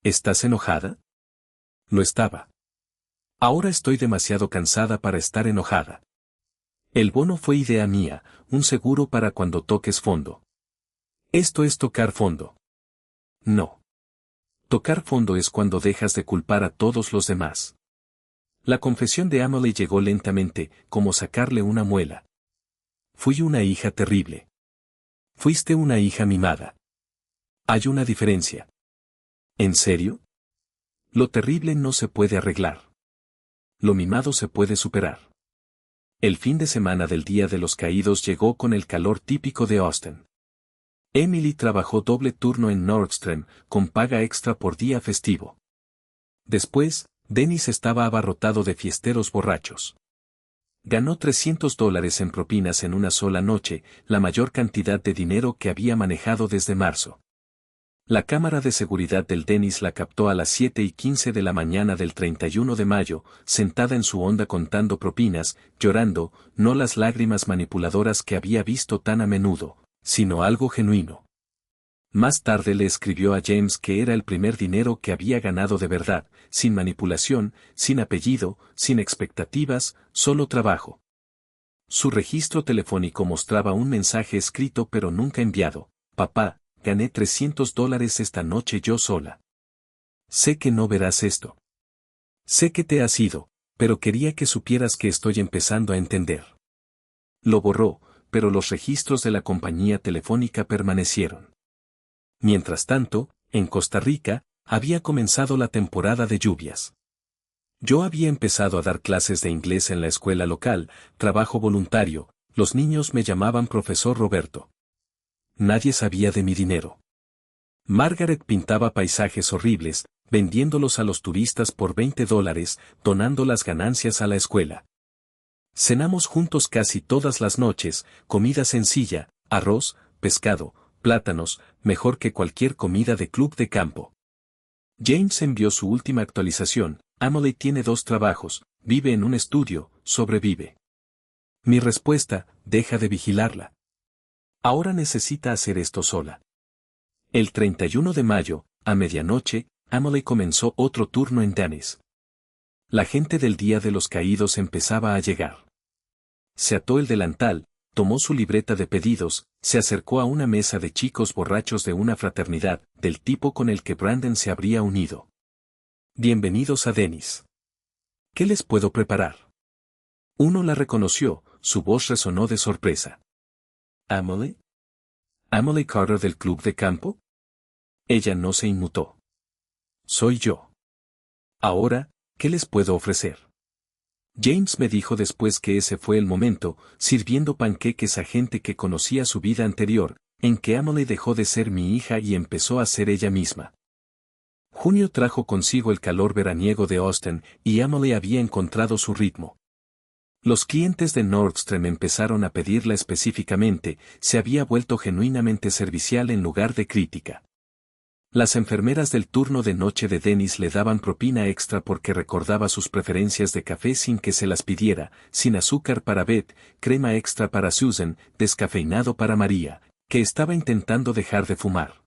¿Estás enojada? Lo estaba. Ahora estoy demasiado cansada para estar enojada. El bono fue idea mía, un seguro para cuando toques fondo. Esto es tocar fondo. No. Tocar fondo es cuando dejas de culpar a todos los demás. La confesión de Emily llegó lentamente, como sacarle una muela. Fui una hija terrible. Fuiste una hija mimada. Hay una diferencia. ¿En serio? Lo terrible no se puede arreglar. Lo mimado se puede superar. El fin de semana del Día de los Caídos llegó con el calor típico de Austin. Emily trabajó doble turno en Nordstrom, con paga extra por día festivo. Después, Dennis estaba abarrotado de fiesteros borrachos. Ganó $300 en propinas en una sola noche, la mayor cantidad de dinero que había manejado desde marzo. La cámara de seguridad del Dennis la captó a las 7:15 de la mañana del 31 de mayo, sentada en su Honda contando propinas, llorando, no las lágrimas manipuladoras que había visto tan a menudo, sino algo genuino. Más tarde le escribió a James que era el primer dinero que había ganado de verdad, sin manipulación, sin apellido, sin expectativas, solo trabajo. Su registro telefónico mostraba un mensaje escrito pero nunca enviado: papá, gané $300 esta noche yo sola. Sé que no verás esto. Sé que te has ido, pero quería que supieras que estoy empezando a entender. Lo borró, pero los registros de la compañía telefónica permanecieron. Mientras tanto, en Costa Rica, había comenzado la temporada de lluvias. Yo había empezado a dar clases de inglés en la escuela local, trabajo voluntario, los niños me llamaban profesor Roberto. Nadie sabía de mi dinero. Margaret pintaba paisajes horribles, vendiéndolos a los turistas por $20, donando las ganancias a la escuela. Cenamos juntos casi todas las noches, comida sencilla, arroz, pescado, plátanos, mejor que cualquier comida de club de campo. James envió su última actualización: Emily tiene 2 trabajos, vive en un estudio, sobrevive. Mi respuesta: deja de vigilarla. Ahora necesita hacer esto sola. El 31 de mayo, a medianoche, Emily comenzó otro turno en Dennis. La gente del Día de los Caídos empezaba a llegar. Se ató el delantal, tomó su libreta de pedidos, se acercó a una mesa de chicos borrachos de una fraternidad, del tipo con el que Brandon se habría unido. Bienvenidos a Dennis. ¿Qué les puedo preparar? Uno la reconoció, su voz resonó de sorpresa. ¿Emily? ¿Emily Carter del club de campo? Ella no se inmutó. Soy yo. Ahora, ¿qué les puedo ofrecer? James me dijo después que ese fue el momento, sirviendo panqueques a gente que conocía su vida anterior, en que Emily dejó de ser mi hija y empezó a ser ella misma. Junio trajo consigo el calor veraniego de Austin y Emily había encontrado su ritmo. Los clientes de Nordstrom empezaron a pedirla específicamente, se había vuelto genuinamente servicial en lugar de crítica. Las enfermeras del turno de noche de Dennis le daban propina extra porque recordaba sus preferencias de café sin que se las pidiera, sin azúcar para Beth, crema extra para Susan, descafeinado para María, que estaba intentando dejar de fumar.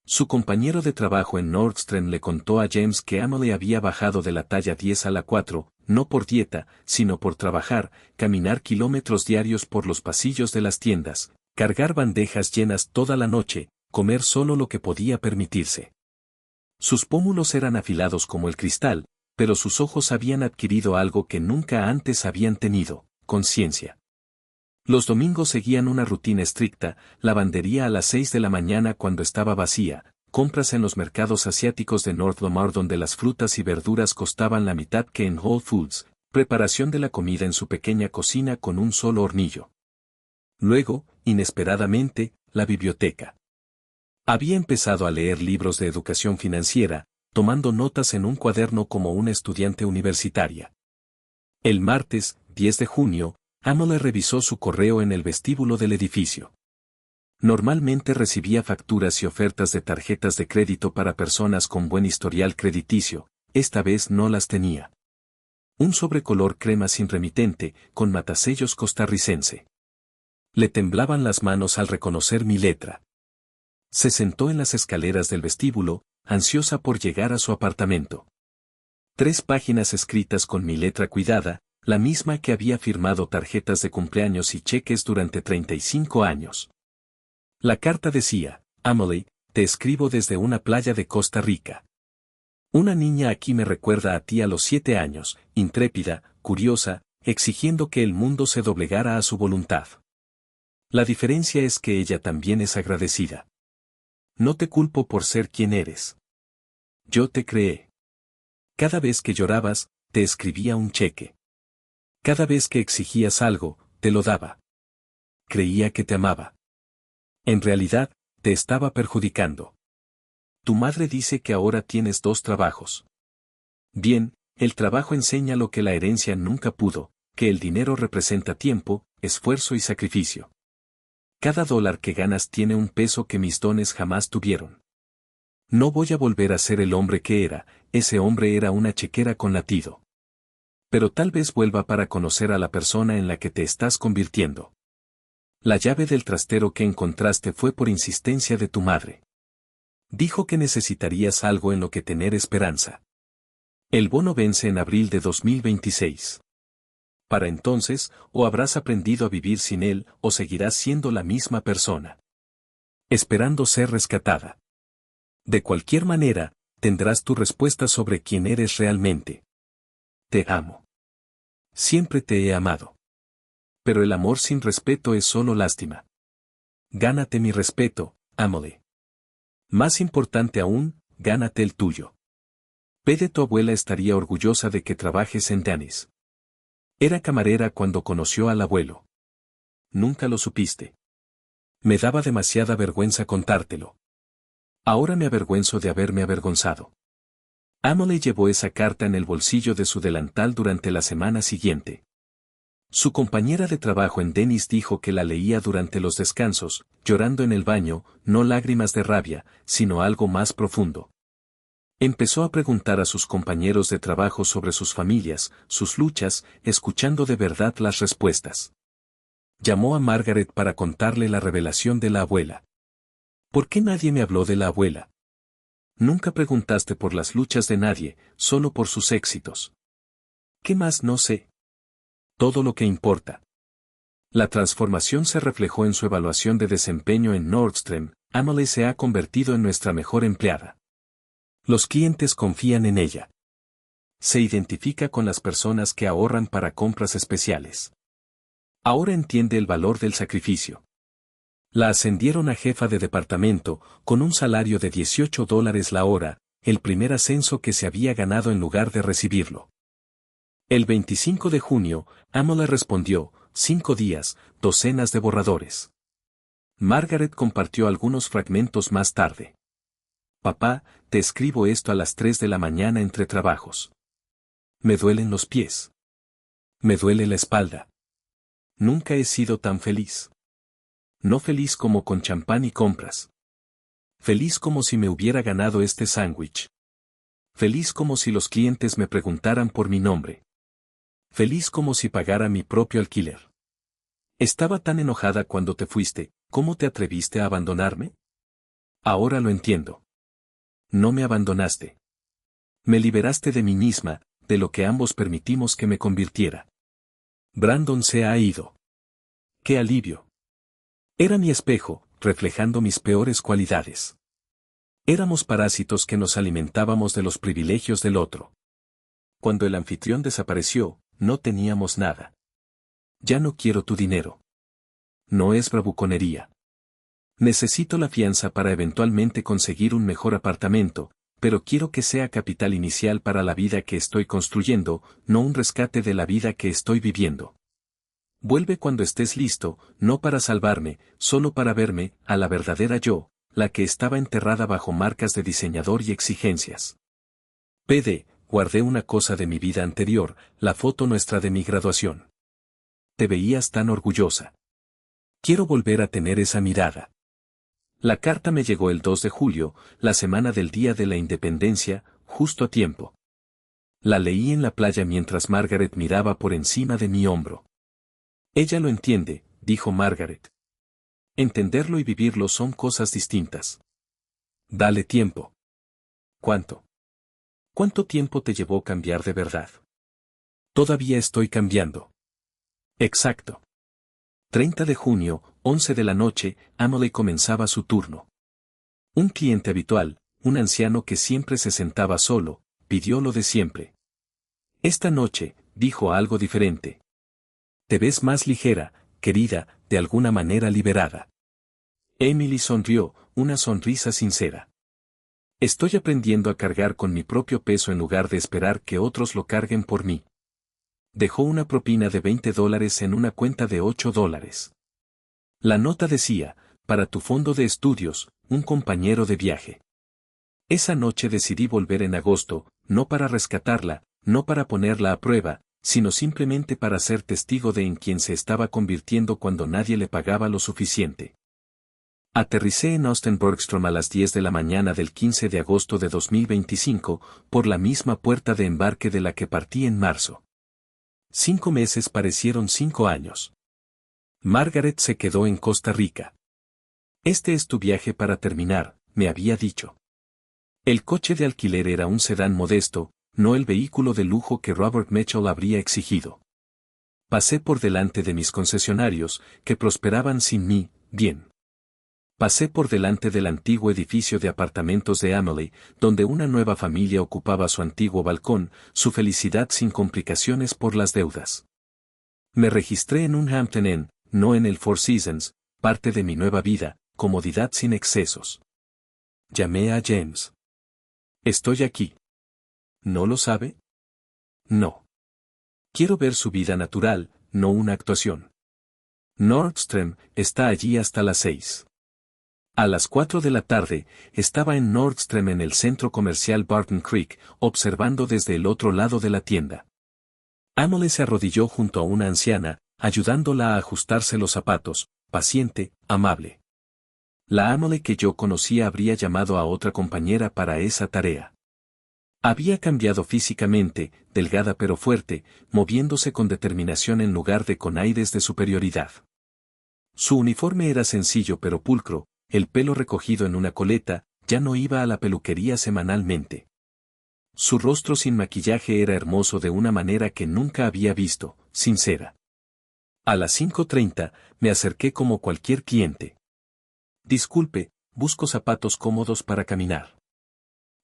Su compañero de trabajo en Nordstrom le contó a James que Emily había bajado de la talla 10 a la 4, no por dieta, sino por trabajar, caminar kilómetros diarios por los pasillos de las tiendas, cargar bandejas llenas toda la noche, comer solo lo que podía permitirse. Sus pómulos eran afilados como el cristal, pero sus ojos habían adquirido algo que nunca antes habían tenido: conciencia. Los domingos seguían una rutina estricta: lavandería a las 6 de la mañana cuando estaba vacía, compras en los mercados asiáticos de North Lamar donde las frutas y verduras costaban la mitad que en Whole Foods, preparación de la comida en su pequeña cocina con un solo hornillo. Luego, inesperadamente, la biblioteca. Había empezado a leer libros de educación financiera, tomando notas en un cuaderno como una estudiante universitaria. El martes, 10 de junio, Emily revisó su correo en el vestíbulo del edificio. Normalmente recibía facturas y ofertas de tarjetas de crédito para personas con buen historial crediticio, esta vez no las tenía. Un sobre color crema sin remitente, con matasellos costarricense. Le temblaban las manos al reconocer mi letra. Se sentó en las escaleras del vestíbulo, ansiosa por llegar a su apartamento. 3 páginas escritas con mi letra cuidada, la misma que había firmado tarjetas de cumpleaños y cheques durante 35 años. La carta decía: Emily, te escribo desde una playa de Costa Rica. Una niña aquí me recuerda a ti a los 7 años, intrépida, curiosa, exigiendo que el mundo se doblegara a su voluntad. La diferencia es que ella también es agradecida. No te culpo por ser quien eres. Yo te creé. Cada vez que llorabas, te escribía un cheque. Cada vez que exigías algo, te lo daba. Creía que te amaba. En realidad, te estaba perjudicando. Tu madre dice que ahora tienes 2 trabajos. Bien, el trabajo enseña lo que la herencia nunca pudo, que el dinero representa tiempo, esfuerzo y sacrificio. Cada dólar que ganas tiene un peso que mis dones jamás tuvieron. No voy a volver a ser el hombre que era, ese hombre era una chequera con latido. Pero tal vez vuelva para conocer a la persona en la que te estás convirtiendo. La llave del trastero que encontraste fue por insistencia de tu madre. Dijo que necesitarías algo en lo que tener esperanza. El bono vence en abril de 2026. Para entonces, o habrás aprendido a vivir sin él, o seguirás siendo la misma persona. Esperando ser rescatada. De cualquier manera, tendrás tu respuesta sobre quién eres realmente. Te amo. Siempre te he amado. Pero el amor sin respeto es solo lástima. Gánate mi respeto, Emily. Más importante aún, gánate el tuyo. Pede tu abuela estaría orgullosa de que trabajes en Denny's. Era camarera cuando conoció al abuelo. Nunca lo supiste. Me daba demasiada vergüenza contártelo. Ahora me avergüenzo de haberme avergonzado. Emily llevó esa carta en el bolsillo de su delantal durante la semana siguiente. Su compañera de trabajo en Denny's dijo que la leía durante los descansos, llorando en el baño, no lágrimas de rabia, sino algo más profundo. Empezó a preguntar a sus compañeros de trabajo sobre sus familias, sus luchas, escuchando de verdad las respuestas. Llamó a Margaret para contarle la revelación de la abuela. ¿Por qué nadie me habló de la abuela? Nunca preguntaste por las luchas de nadie, solo por sus éxitos. ¿Qué más no sé? Todo lo que importa. La transformación se reflejó en su evaluación de desempeño en Nordstrom. Emily se ha convertido en nuestra mejor empleada. Los clientes confían en ella. Se identifica con las personas que ahorran para compras especiales. Ahora entiende el valor del sacrificio. La ascendieron a jefa de departamento, con un salario de $18 la hora, el primer ascenso que se había ganado en lugar de recibirlo. El 25 de junio, Emily respondió: 5 días, docenas de borradores. Margaret compartió algunos fragmentos más tarde. Papá, te escribo esto a las 3 de la mañana entre trabajos. Me duelen los pies. Me duele la espalda. Nunca he sido tan feliz. No feliz como con champán y compras. Feliz como si me hubiera ganado este sándwich. Feliz como si los clientes me preguntaran por mi nombre. Feliz como si pagara mi propio alquiler. Estaba tan enojada cuando te fuiste, ¿cómo te atreviste a abandonarme? Ahora lo entiendo. No me abandonaste. Me liberaste de mí misma, de lo que ambos permitimos que me convirtiera. Brandon se ha ido. ¡Qué alivio! Era mi espejo, reflejando mis peores cualidades. Éramos parásitos que nos alimentábamos de los privilegios del otro. Cuando el anfitrión desapareció, no teníamos nada. Ya no quiero tu dinero. No es bravuconería. Necesito la fianza para eventualmente conseguir un mejor apartamento, pero quiero que sea capital inicial para la vida que estoy construyendo, no un rescate de la vida que estoy viviendo. Vuelve cuando estés listo, no para salvarme, solo para verme, a la verdadera yo, la que estaba enterrada bajo marcas de diseñador y exigencias. PD, guardé una cosa de mi vida anterior, la foto nuestra de mi graduación. Te veías tan orgullosa. Quiero volver a tener esa mirada. La carta me llegó el 2 de julio, la semana del Día de la Independencia, justo a tiempo. La leí en la playa mientras Margaret miraba por encima de mi hombro. Ella lo entiende, dijo Margaret. Entenderlo y vivirlo son cosas distintas. Dale tiempo. ¿Cuánto? ¿Cuánto tiempo te llevó cambiar de verdad? Todavía estoy cambiando. Exacto. 30 de junio, 11 de la noche, Emily comenzaba su turno. Un cliente habitual, un anciano que siempre se sentaba solo, pidió lo de siempre. Esta noche, dijo algo diferente. Te ves más ligera, querida, de alguna manera liberada. Emily sonrió, una sonrisa sincera. Estoy aprendiendo a cargar con mi propio peso en lugar de esperar que otros lo carguen por mí. Dejó una propina de $20 en una cuenta de $8. La nota decía, para tu fondo de estudios, un compañero de viaje. Esa noche decidí volver en agosto, no para rescatarla, no para ponerla a prueba, sino simplemente para ser testigo de en quien se estaba convirtiendo cuando nadie le pagaba lo suficiente. Aterricé en Austin Bergstrom a las 10 de la mañana del 15 de agosto de 2025, por la misma puerta de embarque de la que partí en marzo. 5 meses parecieron 5 años. Margaret se quedó en Costa Rica. Este es tu viaje para terminar, me había dicho. El coche de alquiler era un sedán modesto, no el vehículo de lujo que Robert Mitchell habría exigido. Pasé por delante de mis concesionarios, que prosperaban sin mí, bien. Pasé por delante del antiguo edificio de apartamentos de Emily, donde una nueva familia ocupaba su antiguo balcón, su felicidad sin complicaciones por las deudas. Me registré en un Hampton Inn, no en el Four Seasons, parte de mi nueva vida, comodidad sin excesos. Llamé a James. Estoy aquí. ¿No lo sabe? No. Quiero ver su vida natural, no una actuación. Nordstrom está allí hasta las 6. A las 4 de la tarde, estaba en Nordstrom en el centro comercial Barton Creek, observando desde el otro lado de la tienda. Emily se arrodilló junto a una anciana, ayudándola a ajustarse los zapatos, paciente, amable. La Emily que yo conocía habría llamado a otra compañera para esa tarea. Había cambiado físicamente, delgada pero fuerte, moviéndose con determinación en lugar de con aires de superioridad. Su uniforme era sencillo pero pulcro, el pelo recogido en una coleta, ya no iba a la peluquería semanalmente. Su rostro sin maquillaje era hermoso de una manera que nunca había visto, sincera. A las 5:30, me acerqué como cualquier cliente. Disculpe, busco zapatos cómodos para caminar.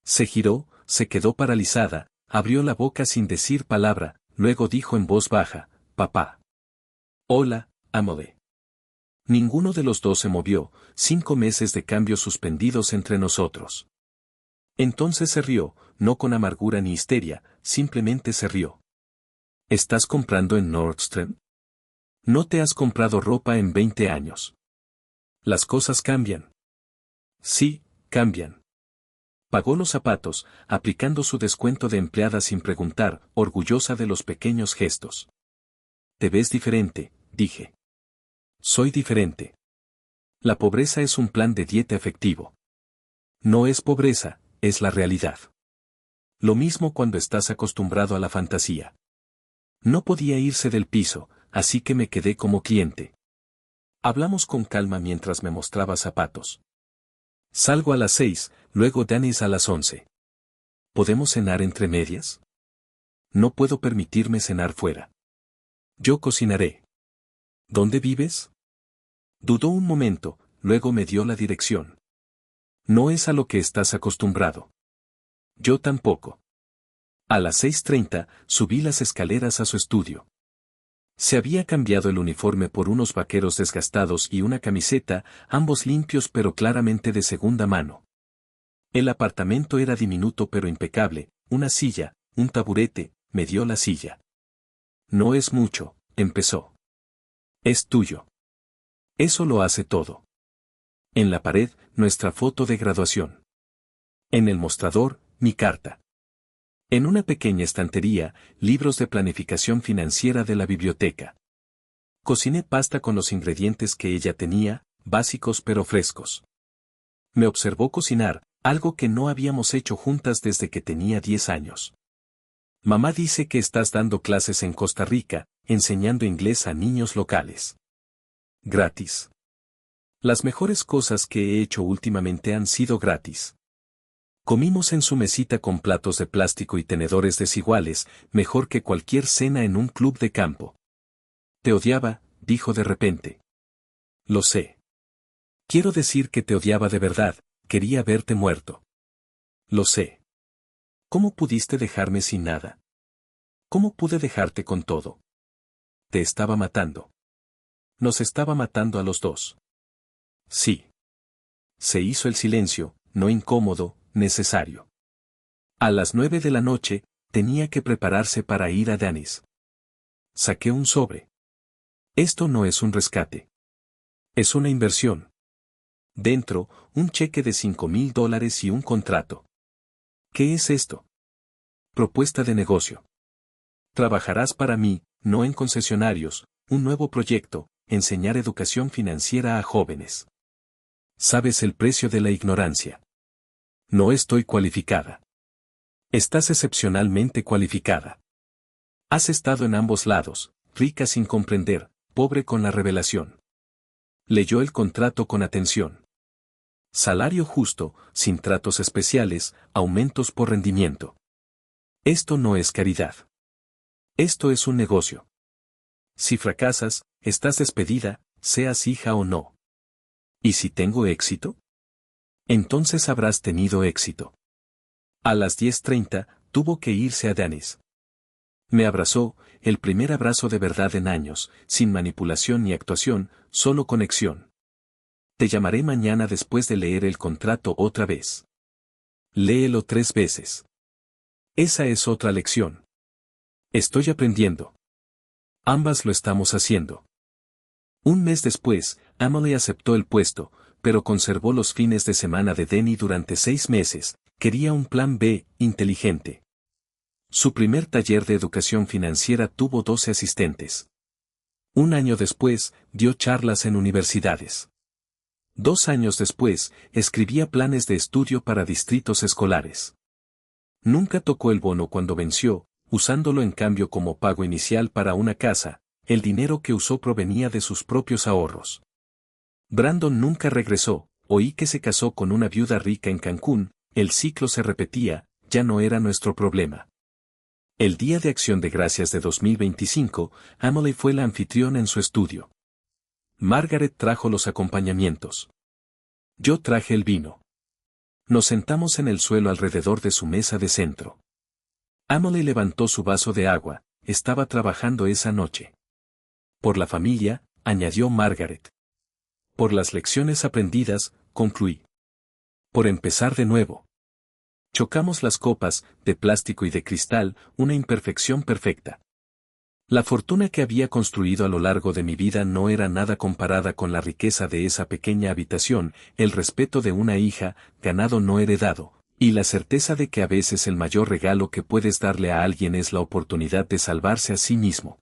Se giró, se quedó paralizada, abrió la boca sin decir palabra, luego dijo en voz baja, papá. Hola, Emily. Ninguno de los dos se movió, 5 meses de cambios suspendidos entre nosotros. Entonces se rió, no con amargura ni histeria, simplemente se rió. ¿Estás comprando en Nordstrom? No te has comprado ropa en 20 años. Las cosas cambian. Sí, cambian. Pagó los zapatos, aplicando su descuento de empleada sin preguntar, orgullosa de los pequeños gestos. Te ves diferente, dije. Soy diferente. La pobreza es un plan de dieta efectivo. No es pobreza, es la realidad. Lo mismo cuando estás acostumbrado a la fantasía. No podía irse del piso, así que me quedé como cliente. Hablamos con calma mientras me mostraba zapatos. Salgo a las 6, luego Dennis a las 11. ¿Podemos cenar entre medias? No puedo permitirme cenar fuera. Yo cocinaré. ¿Dónde vives? Dudó un momento, luego me dio la dirección. No es a lo que estás acostumbrado. Yo tampoco. A las 6:30, subí las escaleras a su estudio. Se había cambiado el uniforme por unos vaqueros desgastados y una camiseta, ambos limpios pero claramente de segunda mano. El apartamento era diminuto pero impecable, una silla, un taburete, me dio la silla. No es mucho, empezó. Es tuyo. Eso lo hace todo. En la pared, nuestra foto de graduación. En el mostrador, mi carta. En una pequeña estantería, libros de planificación financiera de la biblioteca. Cociné pasta con los ingredientes que ella tenía, básicos pero frescos. Me observó cocinar, algo que no habíamos hecho juntas desde que tenía 10 años. Mamá dice que estás dando clases en Costa Rica, enseñando inglés a niños locales. Gratis. Las mejores cosas que he hecho últimamente han sido gratis. Comimos en su mesita con platos de plástico y tenedores desiguales, mejor que cualquier cena en un club de campo. Te odiaba, dijo de repente. Lo sé. Quiero decir que te odiaba de verdad, quería verte muerto. Lo sé. ¿Cómo pudiste dejarme sin nada? ¿Cómo pude dejarte con todo? Te estaba matando. Nos estaba matando a los dos. Sí. Se hizo el silencio, no incómodo, necesario. A las 9 de la noche, tenía que prepararse para ir a Denny's. Saqué un sobre. Esto no es un rescate. Es una inversión. Dentro, un cheque de $5,000 y un contrato. ¿Qué es esto? Propuesta de negocio. Trabajarás para mí, no en concesionarios, un nuevo proyecto, enseñar educación financiera a jóvenes. Sabes el precio de la ignorancia. No estoy cualificada. Estás excepcionalmente cualificada. Has estado en ambos lados, rica sin comprender, pobre con la revelación. Leyó el contrato con atención. Salario justo, sin tratos especiales, aumentos por rendimiento. Esto no es caridad. Esto es un negocio. Si fracasas, estás despedida, seas hija o no. ¿Y si tengo éxito? Entonces habrás tenido éxito. A las 10:30, tuvo que irse a Denny's. Me abrazó, el primer abrazo de verdad en años, sin manipulación ni actuación, solo conexión. Te llamaré mañana después de leer el contrato otra vez. Léelo 3 veces. Esa es otra lección. Estoy aprendiendo. Ambas lo estamos haciendo. Un mes después, Emily aceptó el puesto, pero conservó los fines de semana de Denny durante 6 meses, quería un plan B, inteligente. Su primer taller de educación financiera tuvo 12 asistentes. Un año después, dio charlas en universidades. 2 años después, escribía planes de estudio para distritos escolares. Nunca tocó el bono cuando venció, usándolo en cambio como pago inicial para una casa, el dinero que usó provenía de sus propios ahorros. Brandon nunca regresó, oí que se casó con una viuda rica en Cancún, el ciclo se repetía, ya no era nuestro problema. El Día de Acción de Gracias de 2025, Emily fue la anfitriona en su estudio. Margaret trajo los acompañamientos. Yo traje el vino. Nos sentamos en el suelo alrededor de su mesa de centro. Emily levantó su vaso de agua, estaba trabajando esa noche. Por la familia, añadió Margaret. Por las lecciones aprendidas, concluí. Por empezar de nuevo. Chocamos las copas, de plástico y de cristal, una imperfección perfecta. La fortuna que había construido a lo largo de mi vida no era nada comparada con la riqueza de esa pequeña habitación, el respeto de una hija, ganado no heredado, y la certeza de que a veces el mayor regalo que puedes darle a alguien es la oportunidad de salvarse a sí mismo.